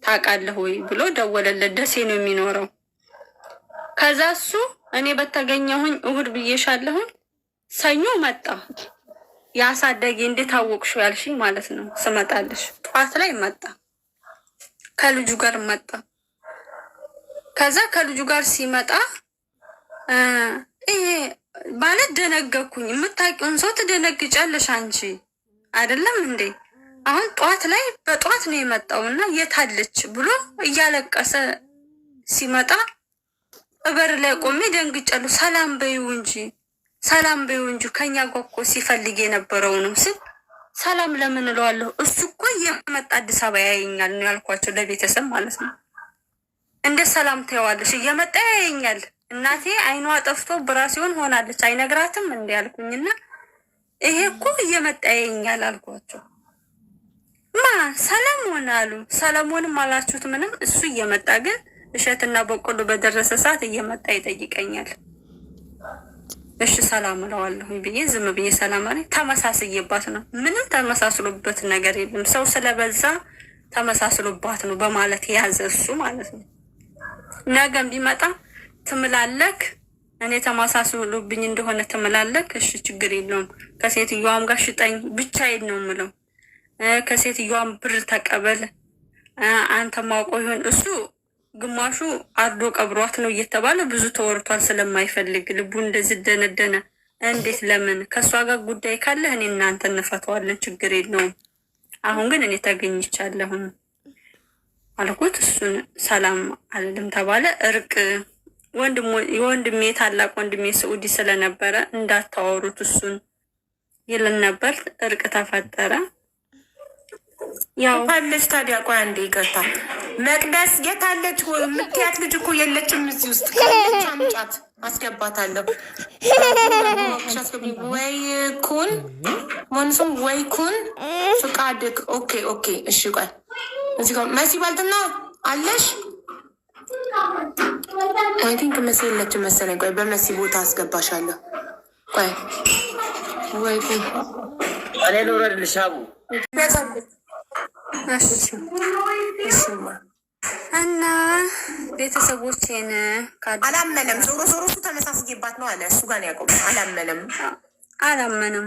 ታውቃለህ ወይ ብሎ ደወለለት። ደሴ ነው የሚኖረው። ከዛ እሱ እኔ በተገኘሁኝ እሁድ ብዬሻለሁኝ ሰኞ መጣ። ያሳደጌ እንዴት አወቅሽው ያልሽኝ ማለት ነው። ስመጣልሽ ጠዋት ላይ መጣ፣ ከልጁ ጋር መጣ። ከዛ ከልጁ ጋር ሲመጣ ይሄ ማለት ደነገኩኝ። የምታውቂውን ሰው ትደነግጫለሽ አንቺ አይደለም እንዴ? አሁን ጠዋት ላይ በጠዋት ነው የመጣውና የታለች ብሎ እያለቀሰ ሲመጣ እበር ላይ ቆሜ ደንግጫለሁ። ሰላም በይው እንጂ ከኛ ጋር እኮ ሲፈልግ የነበረው ነው ስል ሰላም ለምን እለዋለሁ? እሱ እኮ እየመጣ አዲስ አበባ ያየኛል ነው ያልኳቸው ለቤተሰብ ማለት ነው። እንደ ሰላም ታየዋለሽ እየመጣ ያየኛል። እናቴ አይኗ ጠፍቶ ብራሲዮን ሆናለች አይነግራትም እንዴ ያልኩኝና ይሄ እኮ እየመጣ ያየኛል አልኳቸው። ሰለሞን አሉ። ሰለሞንም አላችሁት ምንም። እሱ እየመጣ ግን እሸትና በቆሎ በደረሰ ሰዓት እየመጣ ይጠይቀኛል። እሺ ሰላም እለዋለሁ ብዬ ዝም ብዬ ሰላም አለኝ። ተመሳስዬባት ነው፣ ምንም ተመሳስሎበት ነገር የለም። ሰው ስለበዛ ተመሳስሎባት ነው በማለት የያዘ እሱ ማለት ነው። ነገም ቢመጣ ትምላለክ እኔ ተማሳስሉብኝ እንደሆነ ትምላለክ። እሺ ችግር የለውም። ከሴትዮዋም ጋር ሽጠኝ ብቻዬን ነው የምለው። ከሴትዮዋም ብር ተቀበል። አንተ ማውቀው ይሆን እሱ ግማሹ አርዶ ቀብሯት ነው እየተባለ ብዙ ተወርቷል። ስለማይፈልግ ልቡ እንደዚህ ደነደነ። እንዴት ለምን ከእሷ ጋር ጉዳይ ካለ እኔ እናንተ እንፈተዋለን፣ ችግር የለውም። አሁን ግን እኔ ተገኝቻለሁም አልኩት። እሱን ሰላም አልልም ተባለ። እርቅ የወንድሜ ታላቅ ወንድሜ ስዑዲ ስለነበረ እንዳታወሩት እሱን ይልን ነበር። እርቅ ተፈጠረ። ያው ካለች ታዲያ ቆይ አንዴ ይቅርታ፣ መቅደስ የታለች? የምትያት ልጅ እኮ የለችም እዚህ ውስጥ። ካለች አምጫት፣ አስገባታለሁ። ወይ ኩን ሞንሱም ወይ ኩን ፍቃድክ። ኦኬ ኦኬ፣ እሺ ቆይ እዚህ ጋር መሲ ባልትና አለሽ? አይ ቲንክ መሲ የለችም መሰለኝ። ቆይ በመሲ ቦታ አስገባሻለሁ። ቆይ ወይ ኩን እኔ ልውረድልሽ አቡ እና ቤተሰቦቼን አላመነም። ዞሮ ዞሮ እሱ ተመሳስጌባት ነው አለ። እሱ ጋር ነው ያቆመው። አላመንም፣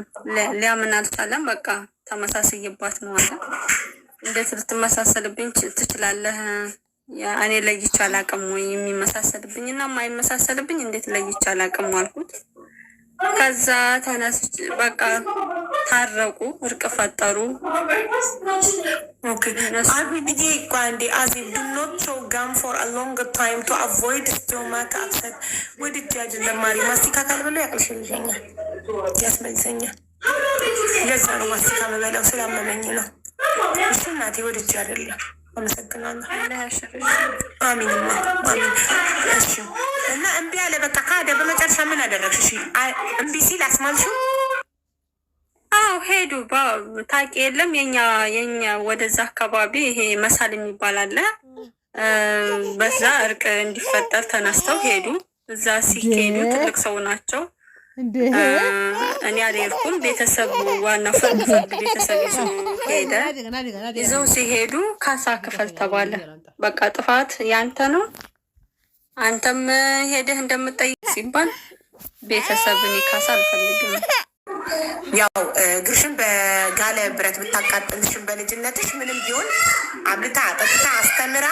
ሊያምን አልቻለም። በቃ ተመሳስጌባት ነው አለ። እንዴት ልትመሳሰልብኝ ትችላለህ? እኔ ለይቼ አላቅም ወይ? የሚመሳሰልብኝ እና የማይመሳሰልብኝ እንዴት ለይቼ አላቅም አልኩት። ከዛ ተነስች በቃ ታረቁ፣ እርቅ ፈጠሩ። አብዬ ጓንዴ አዜብ ዱኖት ሾው ጋም ፎር አ ሎንግ ታይም ቱ አቮይድ ስቶማክ አፕሰት። ወድጄ አይደለም ማሪ ማስቲካ ካልበለው ያቅልሽልኛል፣ ያስመልሰኛል። ለዛ ነው ማስቲካ መበላው ስላመመኝ ነው። እሱ እናቴ ወድጄ አይደለም። አመሰግናለሁ። አሚን አሚን። እሺ እና እምቢ አለ በቃ ካደ። በመጨረሻ ምን አደረግሽ? እሺ እምቢ ሲል አስማልሽው? አዎ ሄዱ። ታውቂ የለም የኛ ወደዛ አካባቢ ይሄ መሳል የሚባል አለ። በዛ እርቅ እንዲፈጠር ተነስተው ሄዱ። እዛ ሲሄዱ ትልቅ ሰው ናቸው። እኔ አልሄድኩም። ቤተሰብ ዋናው ፍርድ ቤተሰብ ይዞ ሄደ። ይዘው ሲሄዱ ካሳ ክፈል ተባለ። በቃ ጥፋት ያንተ ነው፣ አንተም ሄደህ እንደምጠይቅ ሲባል ቤተሰብ እኔ ካሳ አልፈልግም። ያው ግርሽን በጋለ ብረት ብታቃጥልሽን በልጅነትሽ ምንም ቢሆን አብልታ ጠጥታ አስተምራ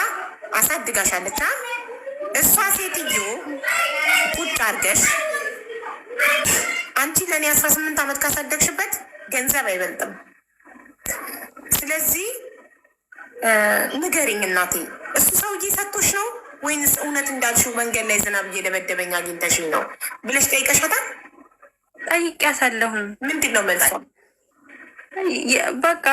አሳድጋሻለች። እሷ ሴትዮ ቁጭ አድርገሽ አንቺ ለእኔ 18 ዓመት ካሳደግሽበት ገንዘብ አይበልጥም። ስለዚህ ንገሪኝ እናቴ፣ እሱ ሰውዬ ሰጥቶሽ ነው ወይንስ እውነት እንዳልሽው መንገድ ላይ ዝናብ እየደበደበኝ አግኝተሽኝ ነው ብለሽ ጠይቀሻታል? ጠይቄያታለሁም። ምንድን ነው መልሷ? በቃ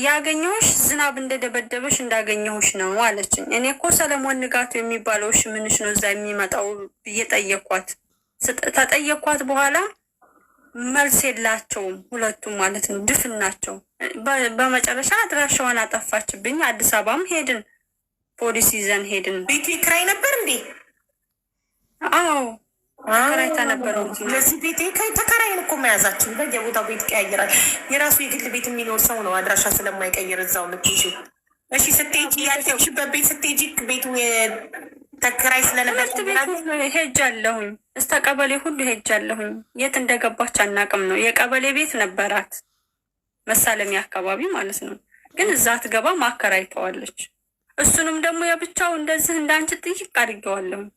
ያገኘሁሽ ዝናብ እንደደበደበሽ እንዳገኘሁሽ ነው አለችኝ። እኔ እኮ ሰለሞን ንጋቱ የሚባለው እሺ ምንሽ ነው እዛ የሚመጣው ብዬ ጠየኳት። ተጠየኳት በኋላ መልስ የላቸውም ሁለቱም ማለት ነው፣ ድፍን ናቸው። በመጨረሻ አድራሻዋን አጠፋችብኝ። አዲስ አበባም ሄድን፣ ፖሊስ ይዘን ሄድን። ቤቱ ይክራይ ነበር እንዴ? አዎ ተከራይታ ነበረው። ለዚህ ቤት ተከራይን እኮ መያዛችን በየቦታው ቤት ቀያይራል። የራሱ የግል ቤት የሚኖር ሰው ነው አድራሻ ስለማይቀይር እዛው የምትይዥው። እሺ ስትሄጂ ያልሽበት ቤት ስትሄጂ ቤቱ ተከራይ ስለነበር ሄጃለሁኝ፣ እስከ ቀበሌ ሁሉ ሄጃለሁኝ። የት እንደገባች አናውቅም ነው። የቀበሌ ቤት ነበራት መሳለሚያ አካባቢ ማለት ነው። ግን እዛ ትገባ ማከራይተዋለች። እሱንም ደግሞ የብቻው እንደዚህ እንዳንቺ ጥይቅ አድርገዋለሁኝ።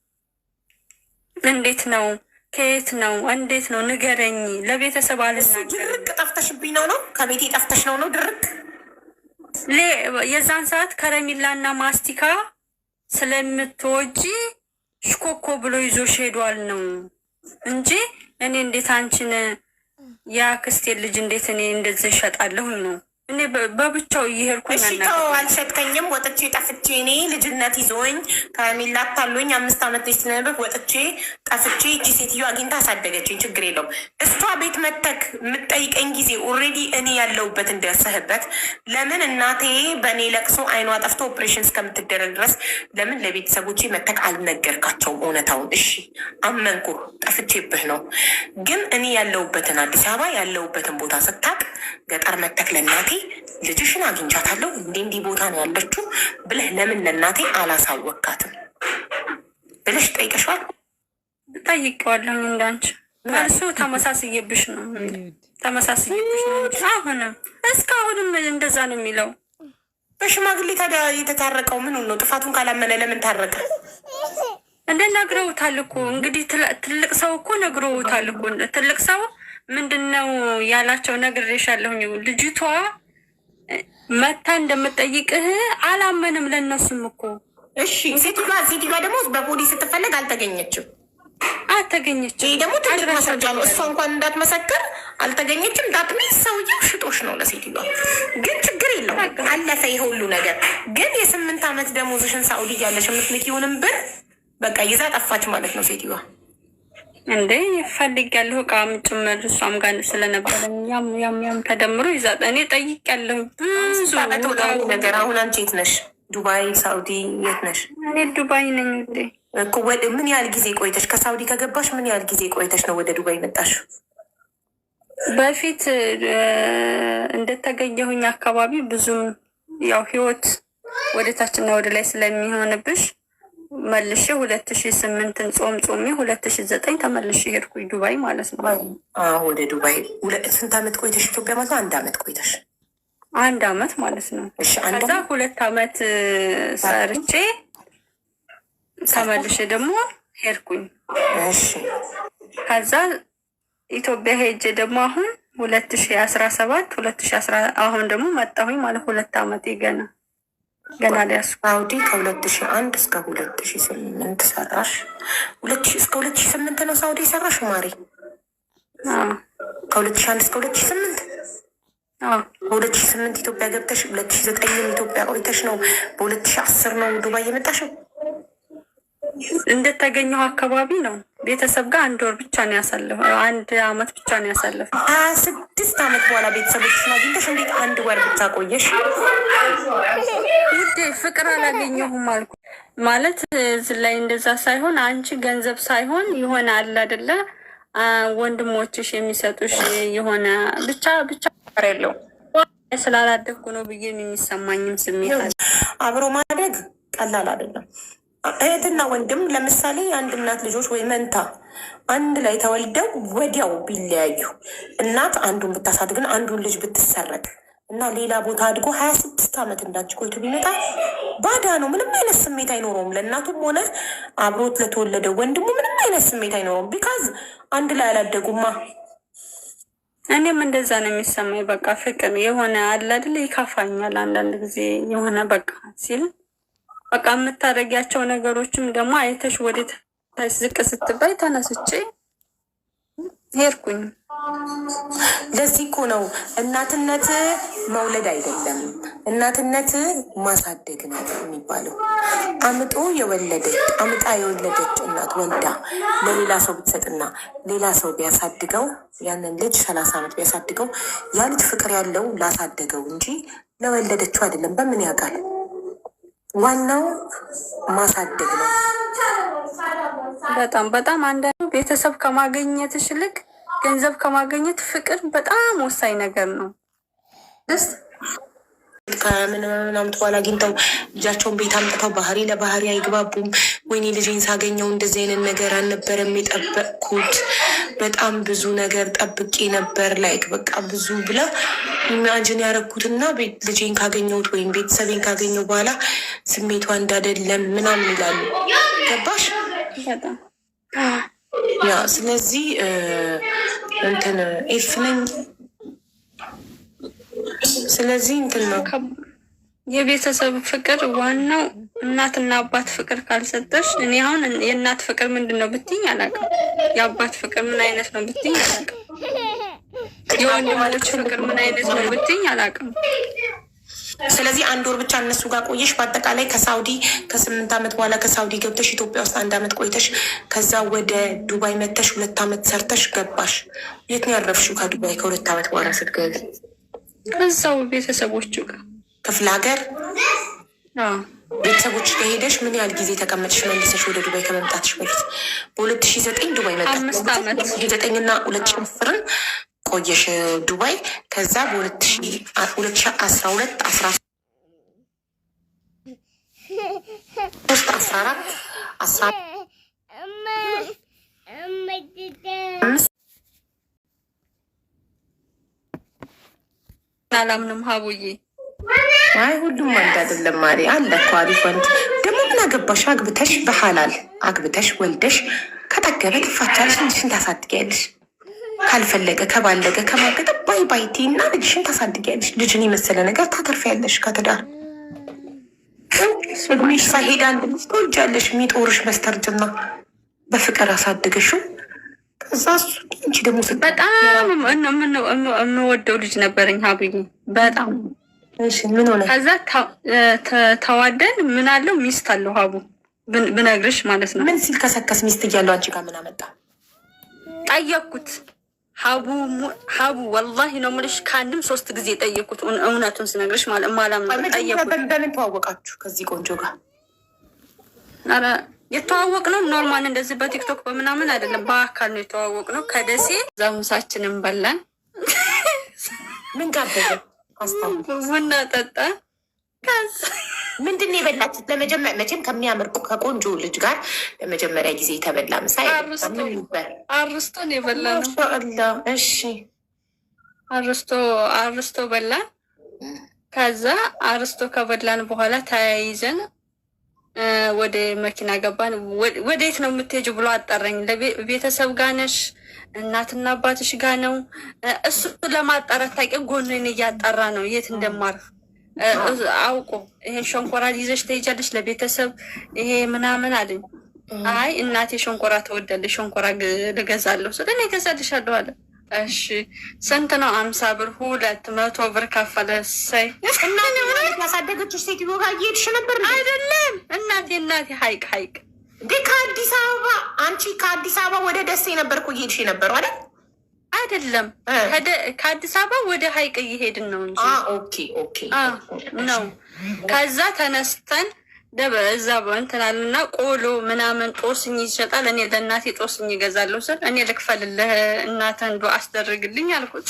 እንዴት ነው? ከየት ነው? እንዴት ነው? ንገረኝ። ለቤተሰብ አልናገርም። ድርቅ ጠፍተሽብኝ ነው? ከቤቴ ጠፍተሽ ነው? ድርቅ የዛን ሰዓት ከረሚላና ማስቲካ ስለምትወጂ ሽኮኮ ብሎ ይዞሽ ሄዷል ነው እንጂ እኔ እንዴት አንቺን የአክስቴ ልጅ እንዴት እኔ እንደዚህ እሸጣለሁኝ ነው። እኔ በብቻው እየሄድኩኝ አልሸጥከኝም። ወጥቼ ጠፍቼ እኔ ልጅነት ይዞኝ ከሚላ ታሉኝ 5 ዓመት ልጅ ስለነበር ወጥቼ ጠፍቼ እቺ ሴትዮ አግኝታ አሳደገችኝ። ችግር የለውም። እሷ ቤት መተክ የምጠይቀኝ ጊዜ ኦልሬዲ እኔ ያለሁበት እንደርሰህበት ለምን እናቴ በእኔ ለቅሶ አይኗ ጠፍቶ ኦፕሬሽን እስከምትደረግ ድረስ ለምን ለቤተሰቦቼ መተክ አልነገርካቸውም? እውነታውን እሺ አመንኩ፣ ጠፍቼብህ ነው። ግን እኔ ያለሁበትን አዲስ አበባ ያለሁበትን ቦታ ስታቅ ገጠር መተክ ለእናቴ ልጅሽን አግኝቻታለሁ እንዲህ ቦታ ነው ያለችው ብለህ ለምን ለእናቴ አላሳወካትም? ብለሽ ጠይቀሽዋል? ጠይቄዋለሁ። እንዳንቺ መልሱ ተመሳስዬብሽ ነው ተመሳስዬብሽ ነው እንጂ አሁንም እስካሁንም እንደዛ ነው የሚለው። በሽማግሌ ታዲያ የተታረቀው ምን ነው? ጥፋቱን ካላመነ ለምን ታረቀ? እንደ ነግረውታል እኮ እንግዲህ ትልቅ ሰው እኮ ነግረውታል እኮ። ትልቅ ሰው ምንድነው ያላቸው? ነግሬሻለሁኝ። ልጅቷ መታ እንደምጠይቅህ አላመንም። ለእነሱም እኮ እሺ። ሴትዮዋ ደግሞ በፖሊስ ስትፈለግ አልተገኘችም። ይህ ደግሞ ትልቅ ማስረጃ ነው። እሷ እንኳን እንዳትመሰክር አልተገኘችም። ዳትሚስ ሰውዬው ሽጦሽ ነው ለሴትዮዋ። ግን ችግር የለው አለፈ ይሄ ሁሉ ነገር። ግን የ8 ዓመት ደሞዝሽን ሳኡዲ እያለሽ የምትልኪውንም ብር በቃ ይዛ ጠፋች ማለት ነው ሴትዮዋ። እንዴ ፈልጌያለሁ እቃም ጭምር እሷም ጋር ስለነበረ ያም ተደምሮ ይዛ እኔ ጠይቄያለሁ ብዙ ነገር። አሁን አንቺ የት ነሽ? ዱባይ፣ ሳኡዲ የት ነሽ? እኔ ዱባይ ነኝ እንዴ እኮ። ምን ያህል ጊዜ ቆይተሽ ከሳኡዲ ከገባሽ ምን ያህል ጊዜ ቆይተሽ ነው ወደ ዱባይ መጣሽ? በፊት እንደተገኘሁኝ አካባቢ ብዙም ያው ህይወት ወደታችና ወደ ላይ ስለሚሆንብሽ መልሼ 2008 ጾም ጾሜ 2009 ተመልሼ ሄድኩኝ ዱባይ ማለት ነው። ወደ ዱባይ ስንት ዓመት ቆይተሽ? ኢትዮጵያ ማለት 1 ዓመት ቆይተሽ? 1 ዓመት ማለት ነው። ከዛ 2 ዓመት ሰርቼ ተመልሼ ደግሞ ሄድኩኝ። ከዛ ኢትዮጵያ ሄጄ ደግሞ አሁን 2017 አሁን ደግሞ መጣሁኝ ማለት 2 ዓመቴ ገና ሊያሱ ሳኡዲ ከ2001 እስከ 2008 ሰራሽ። እስከ 2008 ነው ሳኡዲ ሰራሽ ማሪ? ከ2001 እስከ 2008 በ2008 ኢትዮጵያ ገብተሽ 2009 ኢትዮጵያ ቆይተሽ ነው በ2010 ነው ዱባይ የመጣሽው? እንደተገኘው አካባቢ ነው። ቤተሰብ ጋር 1 ወር ብቻ ነው ያሳለፈው። 1 ዓመት ብቻ ነው ያሳለፈው። 26 ዓመት በኋላ ቤተሰቦችሽን አግኝተሽ እንዴት 1 ወር ብቻ ቆየሽ? ውዴ ፍቅር አላገኘሁም አልኩ ማለት እዚህ ላይ እንደዛ ሳይሆን አንቺ ገንዘብ ሳይሆን የሆነ አለ አይደለ ወንድሞችሽ የሚሰጡሽ የሆነ ብቻ ያለው ስላላደግኩ ነው ብዬ የሚሰማኝም ስሜት አለ። አብሮ ማደግ ቀላል አይደለም። እህትና ወንድም ለምሳሌ የአንድ እናት ልጆች ወይ መንታ አንድ ላይ ተወልደው ወዲያው ቢለያዩ እናት አንዱን ብታሳድግን አንዱን ልጅ ብትሰረቅ እና ሌላ ቦታ አድጎ 26 ዓመት እንዳንቺ ቆይቶ ቢመጣ ባዳ ነው። ምንም አይነት ስሜት አይኖረውም። ለእናቱም ሆነ አብሮት ለተወለደው ወንድሙ ምንም አይነት ስሜት አይኖረውም። ቢካዝ አንድ ላይ አላደጉማ። እኔም እንደዛ ነው የሚሰማኝ። በቃ ፍቅር የሆነ አለ አይደል ይካፋኛል አንዳንድ ጊዜ የሆነ በቃ ሲል በቃ የምታደርጊያቸው ነገሮችም ደግሞ አይተሽ ወዴት ዝቅ ስትባይ ተነስቼ ሄድኩኝ። ለዚህ እኮ ነው እናትነት መውለድ አይደለም፣ እናትነት ማሳደግ ነው የሚባለው። አምጣ የወለደች እናት ወልዳ ለሌላ ሰው ብትሰጥና ሌላ ሰው ቢያሳድገው ያንን ልጅ 30 ዓመት ቢያሳድገው ያ ልጅ ፍቅር ያለው ላሳደገው እንጂ ለወለደችው አይደለም። በምን ያውቃል? ዋናው ማሳደግ ነው። በጣም አንዳንዱ ቤተሰብ ከማገኘትሽ ይልቅ ገንዘብ ከማገኘት ፍቅር በጣም ወሳኝ ነገር ነው። ከምናምን በኋላ አግኝተው ልጃቸውን ቤት አምጥተው ባህሪ ለባህሪ አይግባቡም። ወይኔ ልጄን ሳገኘው እንደዚህ አይነት ነገር አልነበረም የጠበቅኩት፣ በጣም ብዙ ነገር ጠብቄ ነበር ላይክ በቃ ብዙ ብላ ኢማጅን ያደረኩትና ልጄን ካገኘሁት ወይም ቤተሰቤን ካገኘው በኋላ ስሜቷ እንዳደለም ምናምን ይላሉ። ገባሽ? ያ ስለዚህ እንትን ኤፍ ነኝ። ስለዚህ እንትን ነው የቤተሰብ ፍቅር ዋናው። እናትና አባት ፍቅር ካልሰጠሽ፣ እኔ አሁን የእናት ፍቅር ምንድን ነው ብትይኝ አላውቅም። የአባት ፍቅር ምን አይነት ነው ብትይኝ አላውቅም። የወንድሞች ፍቅር ምን አይነት ነው ብትይኝ አላውቅም። ስለዚህ 1 ወር ብቻ እነሱ ጋር ቆየሽ። በአጠቃላይ ከሳውዲ ከ8 ዓመት በኋላ ከሳውዲ ገብተሽ ኢትዮጵያ ውስጥ 1 ዓመት ቆይተሽ ከዛ ወደ ዱባይ መተሽ 2 ዓመት ሰርተሽ ገባሽ። የት ነው ያረፍሽው? ከዱባይ ከ2 ዓመት በኋላ ስትገቢ ከዛው ቤተሰቦቹ ጋር ክፍለ ሀገር ቤተሰቦች ከሄደሽ ምን ያህል ጊዜ ተቀመጥሽ? መልሰሽ ወደ ዱባይ ከመምጣትሽ በፊት በ2009 ዱባይ መጣሽ። 2009 እና 2010 ቆየሽ ዱባይ። ከዛ በ2012 13 14 አላምንም ሀቡዬ። አይ ሁሉም ወንድ አይደለም ማሪ፣ አለ እኮ አሪፍ ወንድ። ደግሞ ምን አገባሽ? አግብተሽ በሐላል አግብተሽ ወልደሽ ከጠገበ ትፋቻለሽ፣ ልጅሽን ታሳድጊያለሽ። ካልፈለገ ከባለገ ከማገጠ ባይ ባይቲ እና ልጅሽን ታሳድጊያለሽ። ልጅን የመሰለ ነገር ታተርፊያለሽ ከትዳር። እድሜሽ ሳይሄድ አንድ ልጅ ትወልጃለሽ፣ የሚጦርሽ በስተርጅና በፍቅር አሳድገሽው ከዛ እሱ አንቺ ደግሞ በጣም የምወደው ልጅ ነበረኝ ሀቡዬ በጣም። ምን ሆነ? ከዛ ተዋደን ምን አለው ሚስት አለው ሀቡ ብነግርሽ ማለት ነው። ምን ሲል ከሰከስ ሚስት እያለው አንቺ ጋር ምን አመጣ? ጠየቅኩት ሀቡ ወላሂ ነው የምልሽ፣ ከአንድም 3 ጊዜ ጠየቅኩት። እውነቱን ስነግርሽ ማላም ጠየቅኩት። በምን ተዋወቃችሁ ከዚህ ቆንጆ ጋር? ኧረ የተዋወቅ ነው ኖርማል እንደዚህ በቲክቶክ በምናምን አይደለም፣ በአካል ነው የተዋወቅ ነው። ከደሴ እዛ ምሳችንን በላን። ምን ጋበዘ? ቡና ጠጣ። ምንድን ነው የበላችሁት? ለመጀመሪያ መቼም ከሚያምር ከቆንጆ ልጅ ጋር ለመጀመሪያ ጊዜ የተበላ ምሳ አርስቶ ነው የበላ ነው። እሺ አርስቶ በላን። ከዛ አርስቶ ከበላን በኋላ ተያይዘን ወደ መኪና ገባን። ወዴት ነው የምትሄጂው ብሎ አጠራኝ። ለቤተሰብ ጋር ነሽ? እናትና አባትሽ ጋር ነው? እሱ ለማጣራት ታውቂ ጎንን እያጠራ ነው የት እንደማርፍ አውቆ ይሄን ሸንኮራ ይዘሽ ትሄጃለሽ ለቤተሰብ ይሄ ምናምን አለኝ። አይ እናቴ ሸንኮራ ትወዳለች፣ ሸንኮራ ልገዛለሁ ስለ እኔ እገዛልሻለሁ አለ። እሺ ስንት ነው? 50 ብር 200 ብር ከፈለ። እሰይ እናቴ ያሳደገችሽ ሴትዮ ጋር እየሄድሽ ነበር? አይደለም እናቴ ሀይቅ እንዴ ከአዲስ አበባ አንቺ ከአዲስ አበባ ወደ ደሴ ነበርኩ እየሄድሽ ነበሩ አይደል? አይደለም ከአዲስ አበባ ወደ ሀይቅ እየሄድን ነው እንጂ። ኦኬ ነው። ከዛ ተነስተን እዛ እንትናልና ቆሎ ምናምን ጦስኝ ይሸጣል። እኔ ለእናቴ ጦስኝ ይገዛለሁ ስል እኔ ልክፈልልህ እናትህን ዱዓ አስደርግልኝ አልኩት።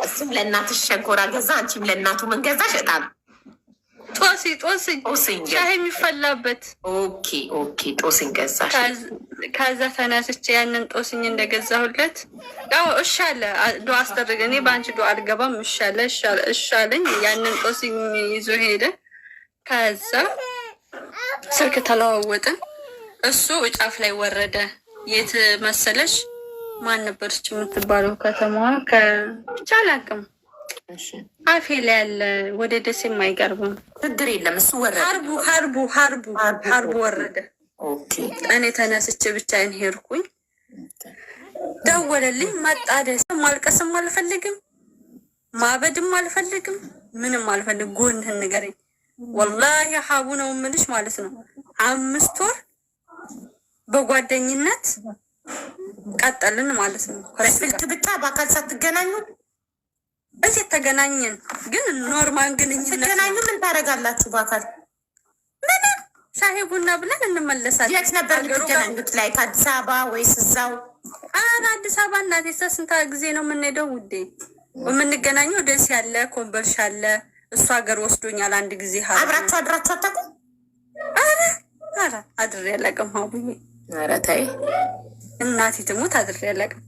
እሱም ለእናትሽ ሸንኮራ ገዛ፣ አንቺም ለእናቱ ምን ገዛ? ሸጣል ጦስኝ ሻይ የሚፈላበት። ኦኬ ጦስኝ ገዛ። ከዛ ተነስቼ ያንን ጦስኝ እንደገዛሁለት ያው እሺ አለ ዱዓ አስደርግ። እኔ በአንቺ ዱዓ አልገባም እሺ አለኝ። ያንን ጦስኝ ይዞ ሄደ። ከዛ ስልክ ተለዋወጥን። እሱ ጫፍ ላይ ወረደ። የት መሰለሽ? ማን ነበረች የምትባለው ከተማዋ? ብቻ አላውቅም። አፌ ላይ ያለ ወደ ደሴ የማይቀርብም ችግር የለም። እሱ ወረደ። ሀርቡ ወረደ። እኔ ተነስቼ ብቻዬን ሄድኩኝ። ደወለልኝ። መጣ ደሴ። ማልቀስም አልፈልግም፣ ማበድም አልፈልግም፣ ምንም አልፈልግም። ጎንህን ንገረኝ። ወላሂ ሀቡ ነው የምልሽ ማለት ነው። 5 ወር በጓደኝነት ቀጠልን ማለት ነው። በስልክ ብቻ በአካል ሳትገናኙ? እዚህ ተገናኘን፣ ግን ኖርማል ግንኙነት። ስትገናኙ ምን ታደርጋላችሁ? በአካል ምንም ሻሂ ቡና ብለን እንመለሳለን። የት ነበር የምትገናኙት? ላይ ከአዲስ አበባ ወይስ እዛው? አዲስ አበባ እናቴ ስንት ጊዜ ነው የምንሄደው ውዴ? የምንገናኘው ደስ ያለ ኮምቦልቻ አለ። እሱ ሀገር ወስዶኛል አንድ ጊዜ። አብራችሁ አድራችሁ አታውቁም? ኧረ አድሬ አላውቅም ሀቡዬ። ኧረ ተይ እናቴ ትሙት አድሬ አላውቅም።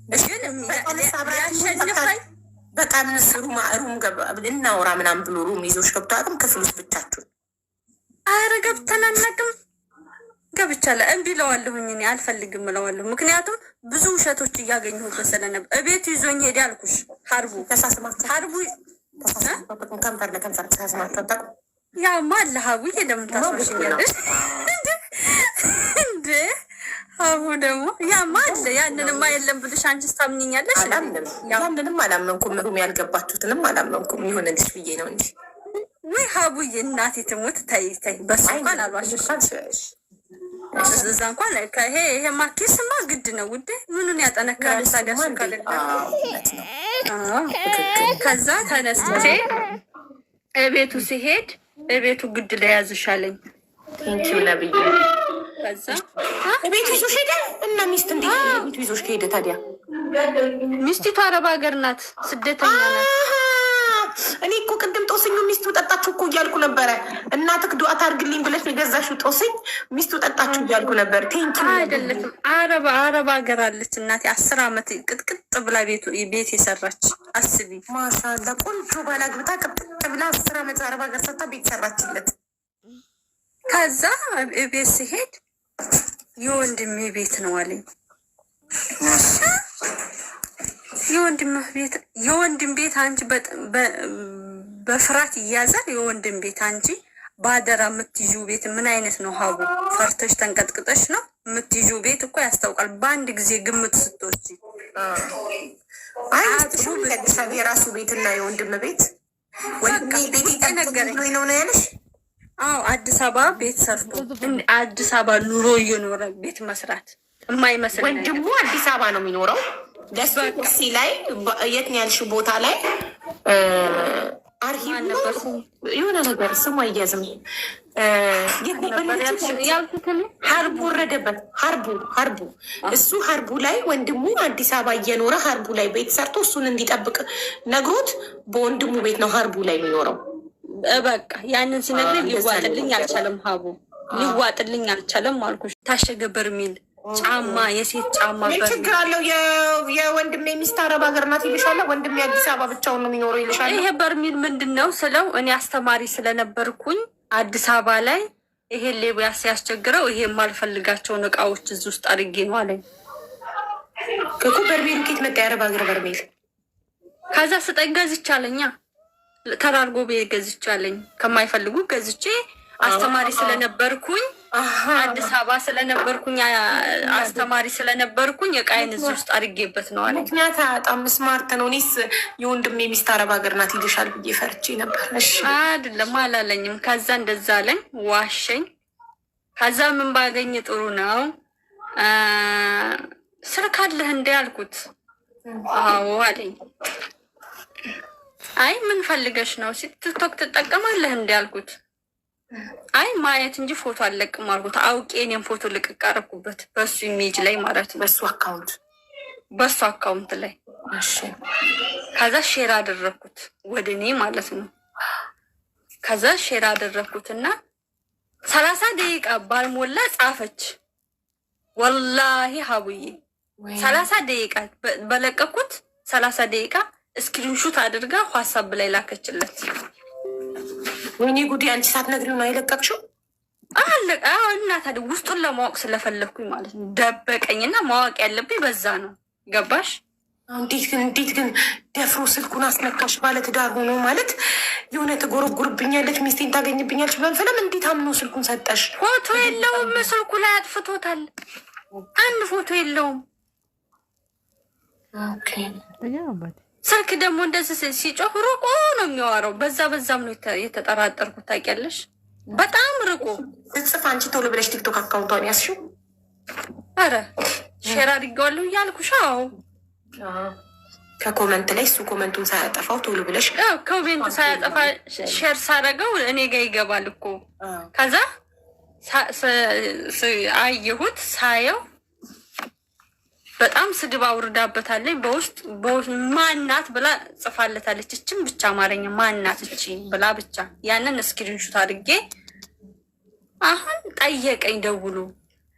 ያሸንፋኝ በቃ ሩም እናውራ ምናምን ብሎ ሩም ይዞሽ ገብቶ አቅም ክፍል ውስጥ ብቻችሁን? ኧረ ገብተን አናውቅም። ገብቻለሁ እምቢ እለዋለሁኝ። እኔ አልፈልግም እለዋለሁ። ምክንያቱም ብዙ ውሸቶች እያገኘሁበት ስለነበር እቤቱ ይዞኝ ሄደ አልኩሽ። ሀርቡ ከንፈር ለከንፈር ተሳስማችሁ አታውቁም? ያማ አለ ሀቡዬ። ለምን ታስወሽኛለሽ እንደ ሀቡ ደግሞ ያማ አለ። ያንንማ የለም ብልሽ አንቺስ ታምኝኛለሽ? ያንንም አላመንኩም። ሩም ያልገባችሁትንም አላመንኩም። ይሆንልሽ ብዬ ነው እንጂ ወይ ሀቡዬ። እናቴ ትሙት ተይ። በሱ እንኳን አልዋሽሽ። እዛ እንኳን ይሄ ማኪስማ ግድ ነው ውዴ። ምኑን ያጠነክራል ታዲያ? እሱ ከሌለ ከዛ ተነስቼ እቤቱ ሲሄድ እቤቱ ግድ ለያዝሻለኝ። ቴንኪው ነብይ። ከዛ እቤቱ ይዞሽ ሄደ እና ሚስት እንዴት ቤቱ ይዞሽ ከሄደ ታዲያ? ሚስቲቱ አረብ ሀገር ናት፣ ስደተኛ ናት። እኔ እኮ ቅድም ጦስኙ ሚስቱ ጠጣችሁ እኮ እያልኩ ነበረ። እናትህ ዱዓ ታርግልኝ ብለሽ የገዛሽው ጦስኝ ሚስቱ ጠጣችሁ እያልኩ ነበር። ቴንኪ አይደለችም። አረብ ሀገር አለች እናቴ 10 ዓመት ቅጥቅጥ ብላ ቤት የሰራች አስቢ። ማሻላ ቆንጆ ባላግብታ ቅጥቅጥ ብላ 10 ዓመት አረብ ሀገር ሰርታ ቤት ሰራችለት። ከዛ ቤት ሲሄድ የወንድሜ ቤት ነው አለኝ። የወንድም ቤት አንቺ በፍርሃት ይያዛል። የወንድም ቤት አንቺ በአደራ የምትይዙ ቤት ምን አይነት ነው? ሀቡ ፈርተሽ ተንቀጥቅጠሽ ነው የምትይዙ ቤት እኮ ያስታውቃል። በአንድ ጊዜ ግምት ስትወጪ የራሱ ቤትና የወንድም ቤት ቤት ነገረኝ ነው ነው ያለሽ? አዎ አዲስ አበባ ቤት ሰርቶ አዲስ አበባ ኑሮ እየኖረ ቤት መስራት የማይመስል ወንድሙ አዲስ አበባ ነው የሚኖረው። ደስ ሲ ላይ የት ነው ያልሽው ቦታ ላይ አርሂብ የሆነ ነገር ስሙ አያዝም ሀርቡ ወረደበት። ሀርቡ እሱ ሀርቡ ላይ ወንድሙ አዲስ አበባ እየኖረ ሀርቡ ላይ ቤት ሰርቶ እሱን እንዲጠብቅ ነግሮት በወንድሙ ቤት ነው ሀርቡ ላይ የሚኖረው። በቃ ያንን ሲነግረኝ ሊዋጥልኝ አልቻለም። ሀቡ ሊዋጥልኝ አልቻለም አልኩሽ። ታሸገ በርሚል ጫማ የሴት ጫማ ችግር አለው። የወንድሜ ሚስት አረብ ሀገር ናት ይልሻለ። ወንድሜ አዲስ አበባ ብቻውን ነው የሚኖረው ይልሻለ። ይሄ በርሚል ምንድን ነው ስለው እኔ አስተማሪ ስለነበርኩኝ አዲስ አበባ ላይ ይሄን ሌባ ሲያስቸግረው ይሄ የማልፈልጋቸውን እቃዎች እዚህ ውስጥ አድርጌ ነው አለኝ እኮ። በርሜሉ ኬት መጣ? የአረብ ሀገር በርሜል። ከዛ ስጠኝ ገዝቻለኛ ተራርጎ ቤት ገዝቻለኝ። ከማይፈልጉ ገዝቼ አስተማሪ ስለነበርኩኝ አዲስ አበባ ስለነበርኩኝ አስተማሪ ስለነበርኩኝ እቃዬን እዚህ ውስጥ አድርጌበት ነው አለ። ምክንያት በጣም ስማርት ነው። እኔስ የወንድሜ ሚስት አረብ ሀገር ናት ይልሻል ብዬ ፈርቼ ነበር። አይደለም አላለኝም። ከዛ እንደዛ አለኝ፣ ዋሸኝ። ከዛ ምን ባገኝ ጥሩ ነው ስልክ አለህ እንደ ያልኩት፣ አዎ አለኝ። አይ ምን ፈልገሽ ነው? ቲክቶክ ትጠቀማለህ እንደ ያልኩት፣ አይ ማየት እንጂ ፎቶ አልለቅም አልኩት። አውቄ እኔም ፎቶ ልቅቅ አደረኩበት በሱ ኢሜጅ ላይ ማለት ነው፣ በሱ አካውንት ላይ። ከዛ ሼር አደረግኩት ወደ እኔ ማለት ነው። ከዛ ሼር አደረግኩትና 30 ደቂቃ ባልሞላ ጻፈች። ወላሂ ሀቡዬ 30 ደቂቃ በለቀኩት 30 ደቂቃ ስክሪንሹት አድርጋ ዋትስአፕ ላይ ላከችለት። ወይኔ ጉዴ! አንቺ ሳትነግሪው ነው የለቀቅሽው? እና ታዲያ ውስጡን ለማወቅ ስለፈለግኩኝ ማለት ነው። ደበቀኝና ማወቅ ያለብኝ በዛ ነው። ገባሽ? እንዴት ግን ደፍሮ ስልኩን አስነካሽ? ባለትዳር ሆኖ ማለት የሆነ ትጎረጉርብኛለች፣ ሚስቴን ታገኝብኛለች በንፈለም እንዴት አምኖ ስልኩን ሰጠሽ? ፎቶ የለውም ስልኩ ላይ አጥፍቶታል። አንድ ፎቶ የለውም። ስልክ ደግሞ እንደዚህ ሲጮህ ርቆ ነው የሚዋረው። በዛም ነው የተጠራጠርኩት። ታውቂያለሽ? በጣም ርቆ ጽፍ። አንቺ ቶሎ ብለሽ ቲክቶክ አካውንቷን ያስሽው? አረ ሼር አድርጌዋለሁ እያልኩሽ። አዎ ከኮመንት ላይ እሱ ኮመንቱን ሳያጠፋው ቶሎ ብለሽ ኮሜንት ሳያጠፋ ሼር ሳረገው እኔ ጋ ይገባል እኮ። ከዛ አየሁት። ሳየው በጣም ስድብ አውርዳበታለኝ። በውስጥ ማናት ብላ ጽፋለታለች። እችም ብቻ አማርኛ ማናት እቺ ብላ ብቻ ያንን ስክሪንሹት አድርጌ አሁን ጠየቀኝ ደውሎ፣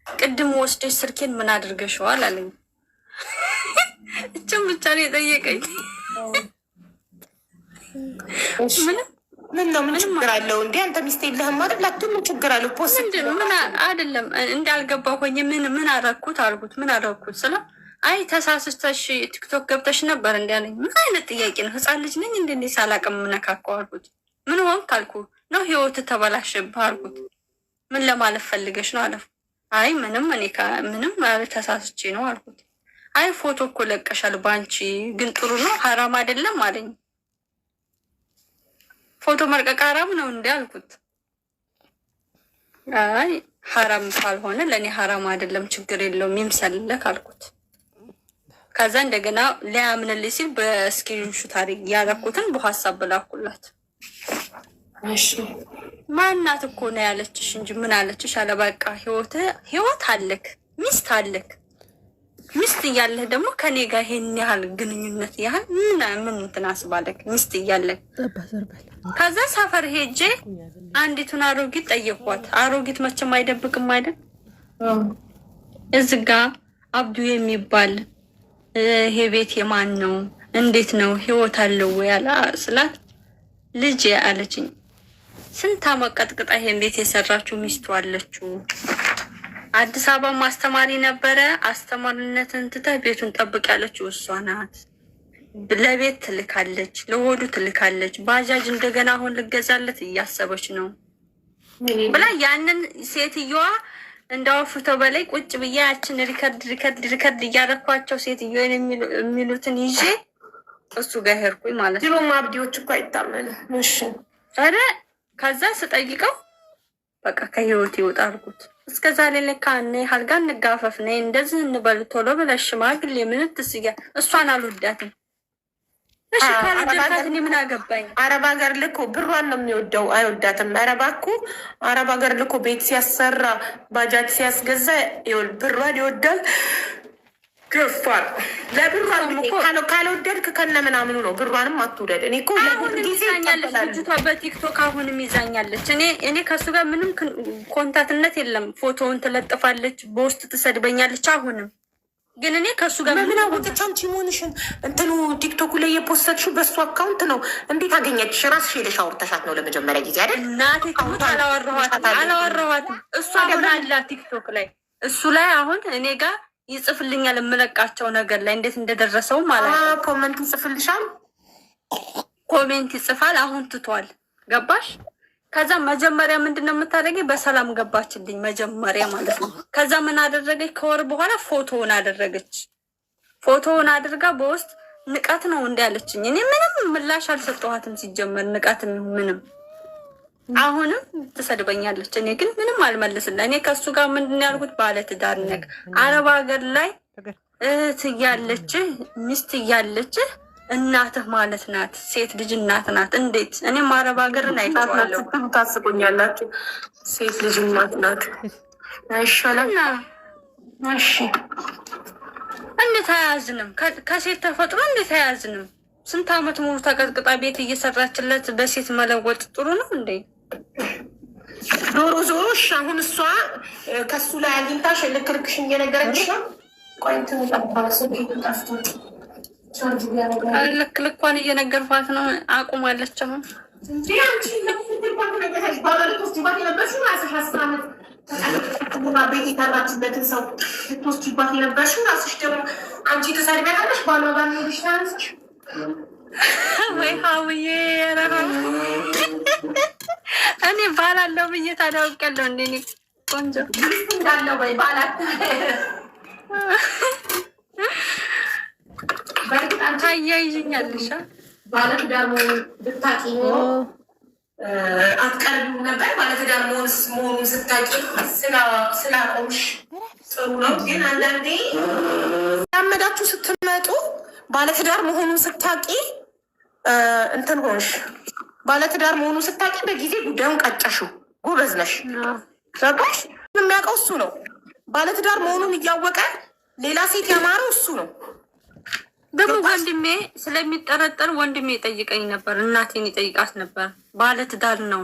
ቅድም ወስደሽ ስልኬን ምን አድርገሽዋል አለኝ። እችም ብቻ ነው የጠየቀኝ። ምን ችግር አለው? እንዲ አንተ ሚስት የለህም አይደል? ላክቱ ምን ችግር አለው? ፖስት ምን አይደለም እንዳልገባ ሆኜ ምን አረኩት አልኩት። ምን አረኩት ስለ አይ ተሳስተሽ ቲክቶክ ገብተሽ ነበር እንዲያለኝ። ምን አይነት ጥያቄ ነው? ህፃን ልጅ ነኝ እንደ ሳላቅም ምነካከው አልኩት። ምን ሆንክ አልኩ። ነው ህይወት ተበላሽብህ አልኩት። ምን ለማለት ፈልገሽ ነው አለ። አይ ምንም ምንም ማለት ተሳስቼ ነው አልኩት። አይ ፎቶ እኮ ለቀሻል ባንቺ ግን ጥሩ ነው ሀራም አይደለም አለኝ። ፎቶ መልቀቅ ሀራም ነው እንዲ አልኩት። አይ ሀራም ካልሆነ ለእኔ ሀራም አይደለም ችግር የለውም ይምሰልለክ አልኩት። ከዛ እንደገና ሊያምንልኝ ሲል በስክሪንሹት ያደረኩትን በሀሳብ ብላኩላት። ማናት እኮ ነው ያለችሽ እንጂ ምን አለችሽ አለ። በቃ ህይወት አለክ፣ ሚስት አለክ፣ ሚስት እያለህ ደግሞ ከኔ ጋር ይሄን ያህል ግንኙነት ያህል ምን እንትን አስባለክ? ሚስት እያለህ ከዛ ሰፈር ሄጄ አንዲቱን አሮጊት ጠየኳት። አሮጊት መቼም አይደብቅም አይደል? እዚህ ጋ አብዱ የሚባል ይሄ ቤት የማን ነው? እንዴት ነው? ህይወት አለው ወይ ያላ ስላት ልጅ አለችኝ። ስንት አመት ቀጥቅጣ ይሄን ቤት የሰራችው ሚስቱ አለችው። አዲስ አበባ ማስተማሪ ነበረ። አስተማሪነትን ትተህ ቤቱን ጠብቅ ያለችው እሷ ናት። ለቤት ትልካለች፣ ለሆዱ ትልካለች። ባጃጅ እንደገና አሁን ልገዛለት እያሰበች ነው ብላ ያንን ሴትዮዋ እንዳወፍተው በላይ ቁጭ ብዬ ያችን ሪከርድ እያረኳቸው ሴትዮን የሚሉትን ይዤ እሱ ጋር ሄድኩኝ ማለት ነው። ድሮም አብዲዎች እኮ አይታመንም። እሺ ኧረ ከዛ ስጠይቀው በቃ ከህይወት ይወጣ አልኩት። እስከዛ ለካ እኔ ሀልጋ እንጋፈፍ ነይ እንደዚህ እንበል ቶሎ ብለሽ ሽማግሌ ምን ትስያ እሷን አልወዳትም። እሺ ካለደካት እኔ ምን አገባኝ? አረብ ሀገር ልኮ ብሯን ነው የሚወደው፣ አይወዳትም። አረባ እኮ አረብ ሀገር ልኮ ቤት ሲያሰራ ባጃጅ ሲያስገዛ ብሯን ይወዳል። ገፋር ለብሯን ካልወደድክ ከነ ምናምኑ ነው። ብሯንም አትውደድ። እኔ እኮ አሁንም ይዛኛለች ልጅቷ በቲክቶክ አሁንም ይዛኛለች። እኔ ከሱ ጋር ምንም ኮንታክትነት የለም። ፎቶውን ትለጥፋለች፣ በውስጥ ትሰድበኛለች። አሁንም ግን እኔ ከሱ ጋር ምን አወቀች? አንቺ መሆንሽን እንትኑ ቲክቶኩ ላይ የፖስተችው በሱ አካውንት ነው። እንዴት አገኘችሽ? ራስሽ ሄደሽ አውርተሻት ነው ለመጀመሪያ ጊዜ አይደል? እናቴ ትሙት አላወራኋትም። እሱ አሁን አላ ቲክቶክ ላይ እሱ ላይ አሁን እኔ ጋር ይጽፍልኛል የምለቃቸው ነገር ላይ እንዴት እንደደረሰው ማለት ነው። ኮሜንት ይጽፍልሻል፣ ኮሜንት ይጽፋል። አሁን ትቷል። ገባሽ? ከዛ መጀመሪያ ምንድን ነው የምታደርገኝ? በሰላም ገባችልኝ መጀመሪያ ማለት ነው። ከዛ ምን አደረገች? ከወር በኋላ ፎቶውን አደረገች። ፎቶውን አድርጋ በውስጥ ንቀት ነው እንዲያለችኝ። እኔ ምንም ምላሽ አልሰጠኋትም ሲጀመር፣ ንቀት ምንም። አሁንም ትሰድበኛለች። እኔ ግን ምንም አልመልስልህ። እኔ ከሱ ጋር ምንድን ያልኩት ባለትዳር ነክ አረብ ሀገር ላይ እህት እያለችህ ሚስት እያለችህ እናትህ ማለት ናት። ሴት ልጅ እናት ናት። እንዴት? እኔም አረብ ሀገርን አይቼዋለሁ። ታስቆኛላችሁ። ሴት ልጅ እናት ናት አይሻልም? እሺ እንዴት አያዝንም? ከሴት ተፈጥሮ እንዴት አያዝንም? ስንት አመት ሙሉ ተቀጥቅጣ ቤት እየሰራችለት በሴት መለወጥ ጥሩ ነው እንዴ? ዞሮ ዞሮ እሺ፣ አሁን እሷ ከሱ ላይ አግኝታሽ ልክርክሽ እየነገረች ነው። ቆይንት ጠባሱ ጠፍቶ ልክ ልኳን እየነገርኳት ነው። አቁማለች። አሁን ቤት የሰራችበትን ሰው ልትወስጂባት የነበርሽው ራስሽ ደግሞ አንቺ ተሰድቢያለሽ። ባሏ ጋር ሄድሽ ታነስሽ ወይ ሀውዬ እኔ ባላለው ብዬ ታዳውቀለሁ እንዴ? ቆንጆ እንዳለው ወይ ባላት ታያይዥኛለሽ። ባለትዳር ብታውቂ አትቀርቢው ነበር። ባለትዳር መሆኑን ስታውቂ ስላቆምሽ ጥሩ ነው። ግን አንዳንዴ ያመዳችሁ ስትመጡ ባለትዳር መሆኑን ስታውቂ እንትን ሆንሽ። ባለትዳር መሆኑን ስታውቂ በጊዜ ጉዳዩን ቀጨሹ። ጎበዝ ነሽ። ገባሽ? የሚያውቀው እሱ ነው። ባለትዳር መሆኑን እያወቀ ሌላ ሴት ያማረው እሱ ነው። ደግሞ ወንድሜ ስለሚጠረጠር ወንድሜ ይጠይቀኝ ነበር፣ እናቴን ይጠይቃት ነበር። ባለትዳር ነው፣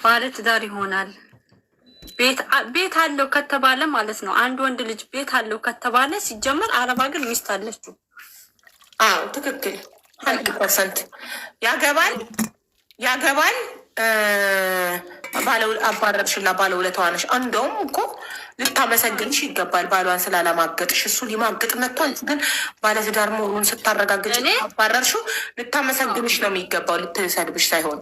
ባለትዳር ይሆናል። ቤት አለው ከተባለ ማለት ነው። አንድ ወንድ ልጅ ቤት አለው ከተባለ ሲጀመር አረብ ሀገር ሚስት አለችው። አዎ ትክክል። 100% ያገባል። አባረርሽላ ባለውለታዋ ነሽ። እንደውም እኮ ልታመሰግንሽ ይገባል ባሏን ስላላማገጥሽ። እሱ ሊማግጥ መጥቷል፣ ግን ባለትዳር መሆኑን ስታረጋግጭ አባረርሽው። ልታመሰግንሽ ነው የሚገባው፣ ልትሰድብሽ ሳይሆን።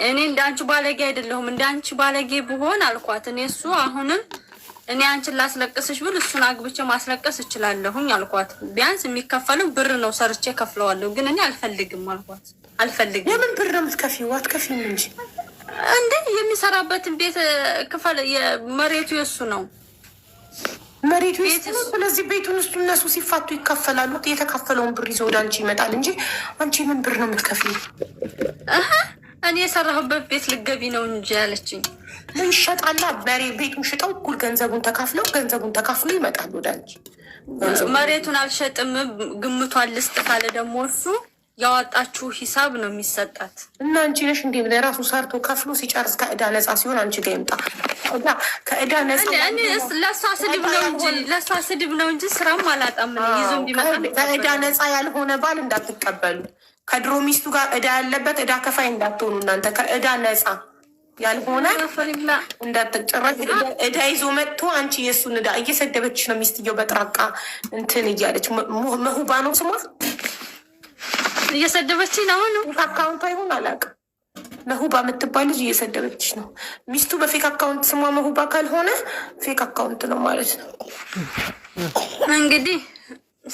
እኔ እንደ አንቺ ባለጌ አይደለሁም። እንደ አንቺ ባለጌ ብሆን አልኳት። እኔ እሱ አሁንም እኔ አንቺን ላስለቅስሽ ብል እሱን አግብቼ ማስለቀስ እችላለሁኝ አልኳት። ቢያንስ የሚከፈለው ብር ነው፣ ሰርቼ ከፍለዋለሁ። ግን እኔ አልፈልግም አልኳት። አልፈልግም። የምን ብር ነው የምትከፊው? አትከፊም እንጂ እንዴ! የሚሰራበትን ቤት ክፈል። መሬቱ የሱ ነው፣ መሬቱ የሱ ነው። ስለዚህ ቤቱን ውስጡ እነሱ ሲፋቱ ይካፈላሉ። የተካፈለውን ብር ይዞ ወደ አንቺ ይመጣል እንጂ አንቺ ምን ብር ነው የምትከፊው? እኔ የሰራሁበት ቤት ልገቢ ነው እንጂ ያለችኝ። ምን ይሸጣላ? በሬ ቤቱን ሽጠው እኩል ገንዘቡን ተካፍሎ ይመጣሉ ወደ አንቺ። መሬቱን አልሸጥም ግምቷን ልስጥ ካለ ደግሞ እሱ ያወጣችሁ ሂሳብ ነው የሚሰጣት። እና አንቺ ነሽ እንዴ ለራሱ ሰርቶ ከፍሎ ሲጨርስ ከእዳ ነፃ ሲሆን አንቺ ጋር ይምጣ። ከእዳ ነፃ ለእሷ ስድብ ነው እንጂ ስራም አላጣም። ይዞ እንዲመጣ ከእዳ ነፃ ያልሆነ ባል እንዳትቀበሉ። ከድሮ ሚስቱ ጋር እዳ ያለበት እዳ ከፋይ እንዳትሆኑ እናንተ። ከእዳ ነፃ ያልሆነ እንዳትጨረስ። እዳ ይዞ መጥቶ አንቺ የእሱን እዳ እየሰደበች ነው ሚስትየው በጥራቃ እንትን እያለች። መሁባ ነው ስሟ፣ እየሰደበች ነው። አካውንቷ ይሆን አላውቅም። መሁባ የምትባል ልጅ እየሰደበች ነው ሚስቱ በፌክ አካውንት። ስሟ መሁባ ካልሆነ ፌክ አካውንት ነው ማለት ነው። እንግዲህ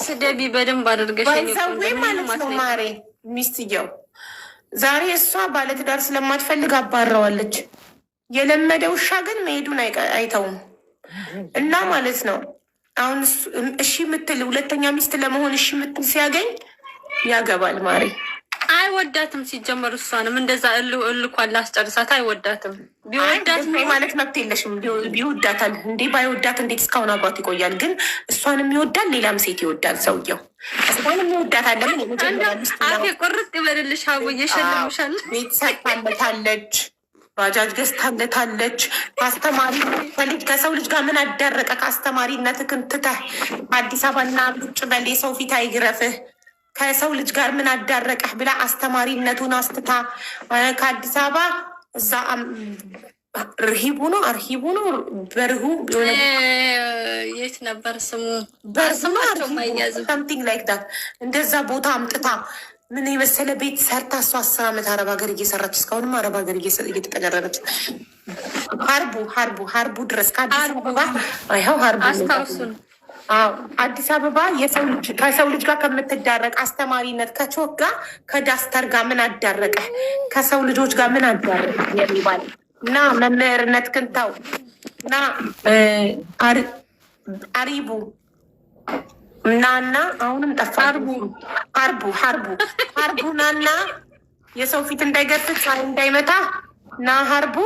ስደቢ በደንብ አድርገሽ ማለት ነው ማሬ። ሚስትየው ዛሬ እሷ ባለትዳር ስለማትፈልግ አባረዋለች። የለመደ ውሻ ግን መሄዱን አይተውም እና ማለት ነው። አሁን እሺ ምትል ሁለተኛ ሚስት ለመሆን እሺ ምትል ሲያገኝ ያገባል ማሬ። አይወዳትም ሲጀመር። እሷንም እንደዛ እልኳን ላስጨርሳት አይወዳትም። ቢወዳት ማለት መብት የለሽም። ቢወዳታል እንዴ? ባይወዳት እንዴት እስካሁን አብሯት ይቆያል? ግን እሷንም ይወዳል፣ ሌላም ሴት ይወዳል ሰውየው። እሷንም ይወዳታል። ለምን አፌ ቁርጥ ይበልልሽ። አወየ ሸልምሻል። ቤት ሰርታለታለች፣ ባጃጅ ገዝታለታለች። ከአስተማሪ ልጅ ከሰው ልጅ ጋር ምን አዳረቀ? ከአስተማሪነትህን ትተህ አዲስ አበባና ቁጭ በል፣ የሰው ፊት አይግረፍህ። ከሰው ልጅ ጋር ምን አዳረቀህ ብላ አስተማሪነቱን አስትታ ከአዲስ አበባ እዛ ርሂቡ ነው አርሂቡ ነው በርሁ የት ነበር ስሙ? ሰምቲንግ ላይክ ዳት እንደዛ ቦታ አምጥታ ምን የመሰለ ቤት ሰርታ እሷ 10 ዓመት አረብ ሀገር እየሰራች እስካሁንም አረብ ሀገር እየተጠገረረች ሀርቡ ድረስ ከአዲስ አበባ ይኸው ሀርቡ አስታውሱን። አዲስ አበባ ከሰው ልጅ ጋር ከምትዳረቅ አስተማሪነት ከቾክ ጋር ከዳስተር ጋር ምን አዳረቀ? ከሰው ልጆች ጋር ምን አዳረቀ የሚባል እና መምህርነት ክንታው እና አሪቡ እና አሁንም ጠፋ። ሀርቡ ናና የሰው ፊት እንዳይገፍት ፀሐይ እንዳይመታ እና ሀርቡ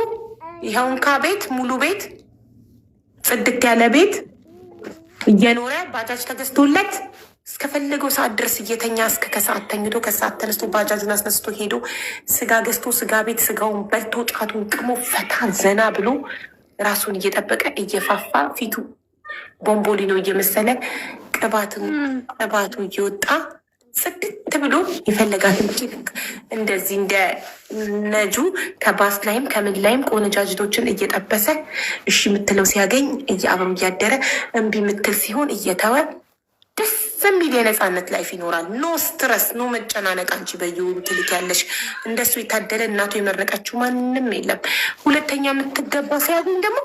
ይኸውን ቤት ሙሉ ቤት ጽድት ያለ ቤት እየኖረ ባጃጅ ተገዝቶለት እስከፈለገው ሰዓት ድረስ እየተኛ እስከ ከሰዓት ተኝቶ ከሰዓት ተነስቶ ባጃጁን አስነስቶ ሄዶ ስጋ ገዝቶ ስጋ ቤት ስጋውን በልቶ ጫቱን ቅሞ ፈታ ዘና ብሎ ራሱን እየጠበቀ እየፋፋ ፊቱ ቦምቦሊኖ እየመሰለ ቅባቱ እየወጣ ጽድት ብሎ የፈለጋትን እንደዚህ እንደ ነጁ ከባስ ላይም ከምን ላይም ቆነጃጅቶችን እየጠበሰ እሺ የምትለው ሲያገኝ አብሮ እያደረ እምቢ የምትል ሲሆን እየተወ ደስ የሚል የነፃነት ላይፍ ይኖራል። ኖ ስትረስ፣ ኖ መጨናነቅ። አንቺ በየወሩ ትልክ ያለሽ እንደሱ የታደለ እናቱ የመረቀችው ማንም የለም። ሁለተኛ የምትገባ ሲያገኝ ደግሞ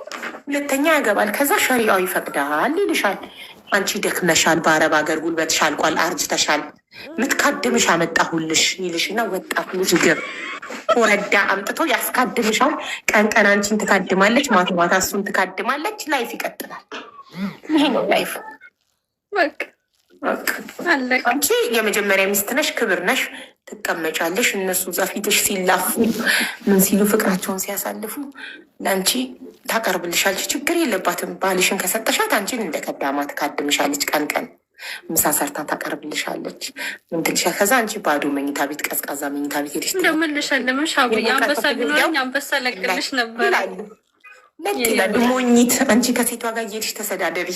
ሁለተኛ ያገባል። ከዛ ሸሪአው ይፈቅዳል ይልሻል። አንቺ ደክመሻል፣ በአረብ ሀገር ጉልበትሽ አልቋል፣ አርጅተሻል፣ ምትካድምሽ አመጣሁልሽ ይልሽና ወጣት ልጅ ግር ወረዳ አምጥቶ ያስካድምሻል። ቀን ቀን አንቺን ትካድማለች፣ ማታ ማታ እሱን ትካድማለች። ላይፍ ይቀጥላል። ይሄ ነው ላይፍ። አንቺ የመጀመሪያ ሚስት ነሽ፣ ክብር ነሽ፣ ትቀመጫለሽ። እነሱ ዛፊትሽ ሲላፉ ምን ሲሉ ፍቅራቸውን ሲያሳልፉ ለአንቺ ታቀርብልሻለች። ችግር የለባትም። ባልሽን ከሰጠሻት አንቺን እንደ ቀዳማ ትካድምሻለች። ቀን ቀን ምሳ ሰርታ ታቀርብልሻለች። ምንትልሻ ከዛ አንቺ ባዶ መኝታ ቤት፣ ቀዝቃዛ መኝታ ቤት ሄደሽ እንደምልሻለሽ አንበሳ ቢኖረኝ አንበሳ ለቅልሽ ነበር ይላሉ። ሞኝት አንቺ ከሴቷ ጋር እየሄድሽ ተሰዳደቢ፣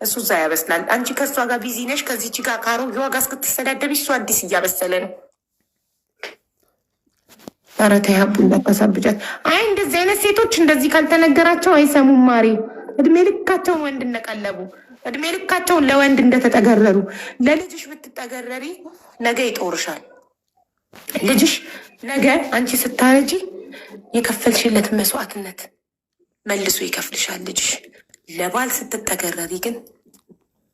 እሱ እዛ ያበስላል። አንቺ ከእሷ ጋር ቢዚ ነሽ። ከዚች ጋር ከአሮጌዋ ጋር እስክትሰዳደቢ እሱ አዲስ እያበሰለ ነው። ኧረ ተይ ሀቡ እንዳታሳብጫት። አይ እንደዚህ አይነት ሴቶች እንደዚህ ካልተነገራቸው አይሰሙም ማሪ። እድሜ ልካቸውን ወንድ እንደቀለቡ፣ እድሜ ልካቸውን ለወንድ እንደተጠገረሩ። ለልጅሽ ብትጠገረሪ ነገ ይጦርሻል። ልጅሽ ነገ አንቺ ስታረጂ የከፈልሽለት መስዋዕትነት መልሶ ይከፍልሻል ልጅሽ። ለባል ስትጠገረሪ ግን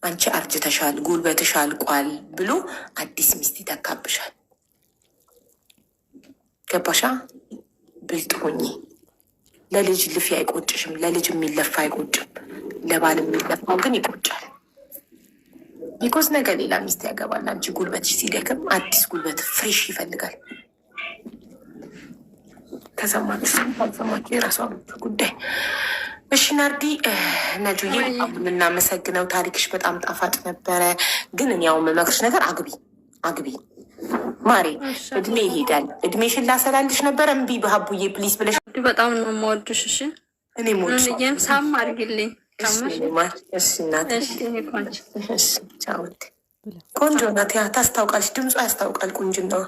አንቺ አርጅተሻል፣ ጉልበትሽ አልቋል ብሎ አዲስ ሚስት ይተካብሻል። ገባሻ? ብልጥ ሆኚ። ለልጅ ልፊ አይቆጭሽም። ለልጅ የሚለፋ አይቆጭም። ለባል የሚለፋው ግን ይቆጫል። ቢኮዝ ነገ ሌላ ሚስት ያገባል። አንቺ ጉልበትሽ ሲደክም አዲስ ጉልበት ፍሬሽ ይፈልጋል። ከሰማች ካልሰማች የራሷ ጉዳይ። እሺ ናርዲ ነጁዬ የምናመሰግነው ታሪክሽ በጣም ጣፋጭ ነበረ። ግን እኔ ያው የምመክርሽ ነገር አግቢ ማሬ፣ እድሜ ይሄዳል። እድሜሽን ላሰላልሽ ነበረ እምቢ በሀቡዬ ፕሊስ ብለሽ በጣም ነው የምወድሽ። እሺ እኔ ሞልዬም ሳም አድርግልኝ። ቆንጆ ናት፣ ታስታውቃለች። ድምጿ ያስታውቃል ቁንጅናዋ።